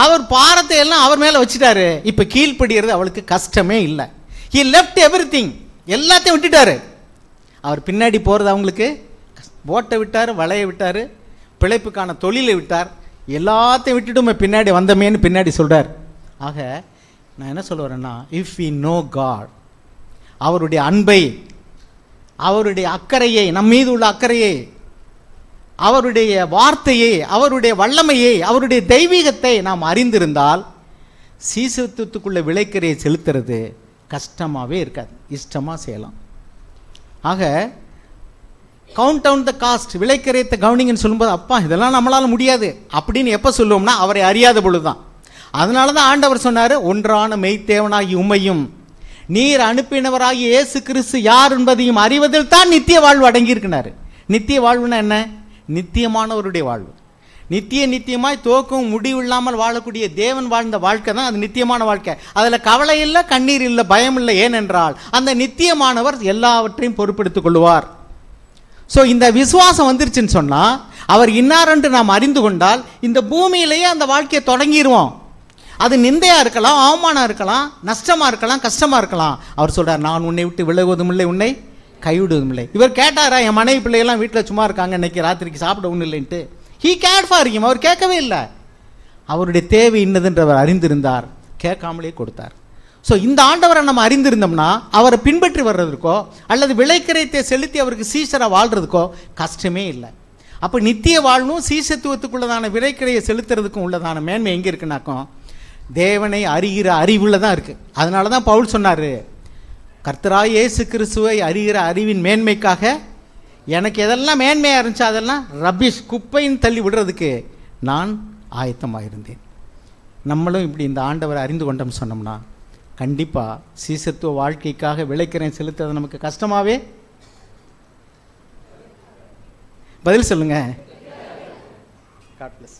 அவர் பாரத்தை எல்லாம் அவர் மேலே வச்சுட்டாரு. இப்போ கீழ்ப்படுகிறது அவளுக்கு கஷ்டமே இல்லை. ஹி லெஃப்ட் எவ்ரிதிங், எல்லாத்தையும் விட்டுட்டாரு. அவர் பின்னாடி போகிறது அவங்களுக்கு, போட்டை விட்டார், வலையை விட்டார், பிழைப்புக்கான தொழிலை விட்டார், எல்லாத்தையும் விட்டுட்டு பின்னாடி வந்தமேன்னு பின்னாடி சொல்கிறார். ஆக நான் என்ன சொல்ல வரேன்னா, இஃப் வி நோ காட், அவருடைய அன்பை, அவருடைய அக்கறையை, நம் மீது உள்ள அக்கறையை, அவருடைய வார்த்தையை, அவருடைய வல்லமையை, அவருடைய தெய்வீகத்தை நாம் அறிந்திருந்தால் சீசத்துக்குள்ள விளைக்கரையை செலுத்துறது கஷ்டமாகவே இருக்காது, இஷ்டமாக செய்யலாம். ஆக கவுண்ட் டவுன் த காஸ்ட், விளைக்கரையத்தை கவுனிங்கன்னு சொல்லும்போது, அப்பா இதெல்லாம் நம்மளால் முடியாது அப்படின்னு எப்போ சொல்லுவோம்னா அவரை அறியாத பொழுது தான். அதனால தான் ஆண்டவர் சொன்னார், ஒன்றான மெய்த்தேவனாகி உம்மையும் நீர் அனுப்பினவராகி இயேசு கிறிஸ்து யார் என்பதையும் அறிவதில் தான் நித்திய வாழ்வு அடங்கியிருக்கிறார். நித்திய வாழ்வுனா என்ன? நித்தியமானவருடைய வாழ்வு. நித்தியமாய் தோக்கும் முடிவு இல்லாமல் வாழக்கூடிய தேவன் வாழ்ந்த வாழ்க்கை தான் அது நித்தியமான வாழ்க்கை. அதில் கவலை இல்லை, கண்ணீர் இல்லை, பயம் இல்லை. ஏனென்றால் அந்த நித்தியமானவர் எல்லாவற்றையும் பொறுப்பெடுத்துக் கொள்வார். ஸோ இந்த விசுவாசம் வந்துருச்சுன்னு சொன்னால், அவர் இன்னார் என்று நாம் அறிந்து கொண்டால் இந்த பூமியிலேயே அந்த வாழ்க்கையை தொடங்கிடுவோம். அது நிந்தையாக இருக்கலாம், அவமானம் இருக்கலாம், நஷ்டமாக இருக்கலாம், கஷ்டமாக இருக்கலாம். அவர் சொல்கிறார், நான் உன்னை விட்டு விலகுவதும் இல்லை, உன்னை கைவிடுவதும் இல்லை. இவர் கேட்டாரா, என் மனைவி பிள்ளைகள்லாம் வீட்டில் சும்மா இருக்காங்க, இன்னைக்கு ராத்திரிக்கு சாப்பிட ஒன்றும் இல்லைன்ட்டு? He cared for him. அவர் கேட்கவே இல்லை. அவருடைய தேவை இன்னதென்று அவர் அறிந்திருந்தார், கேட்காமலே கொடுத்தார். ஸோ இந்த ஆண்டவரை நம்ம அறிந்திருந்தோம்னா அவரை பின்பற்றி வர்றதுக்கோ அல்லது விளைக்கரையத்தை செலுத்தி அவருக்கு சீசராக வாழ்கிறதுக்கோ கஷ்டமே இல்லை. அப்போ நித்திய வாழ்வும் சீசத்துவத்துக்குள்ளதான விளைக்கரையை செலுத்துறதுக்கும் உள்ளதான மேன்மை எங்கே இருக்குனாக்கும், தேவனை அறிகிற அறிவில் தான் இருக்குது. அதனால தான் பவுல் சொன்னார், கர்த்தராய் இயேசு கிறிஸ்துவை அறிகிற அறிவின் மேன்மைக்காக எனக்கு எதெல்லாம் மேன்மையாக இருந்துச்சு அதெல்லாம் ரபிஷ் குப்பைன்னு தள்ளி விடுறதுக்கு நான் ஆயத்தமாக இருந்தேன். நம்மளும் இப்படி இந்த ஆண்டவரை அறிந்து கொண்டோம்னு சொன்னோம்னா கண்டிப்பாக சீசத்துவ வாழ்க்கைக்காக விளைக்கிறேன் செலுத்துறது நமக்கு கஷ்டமாகவே? பதில் சொல்லுங்கள். God bless.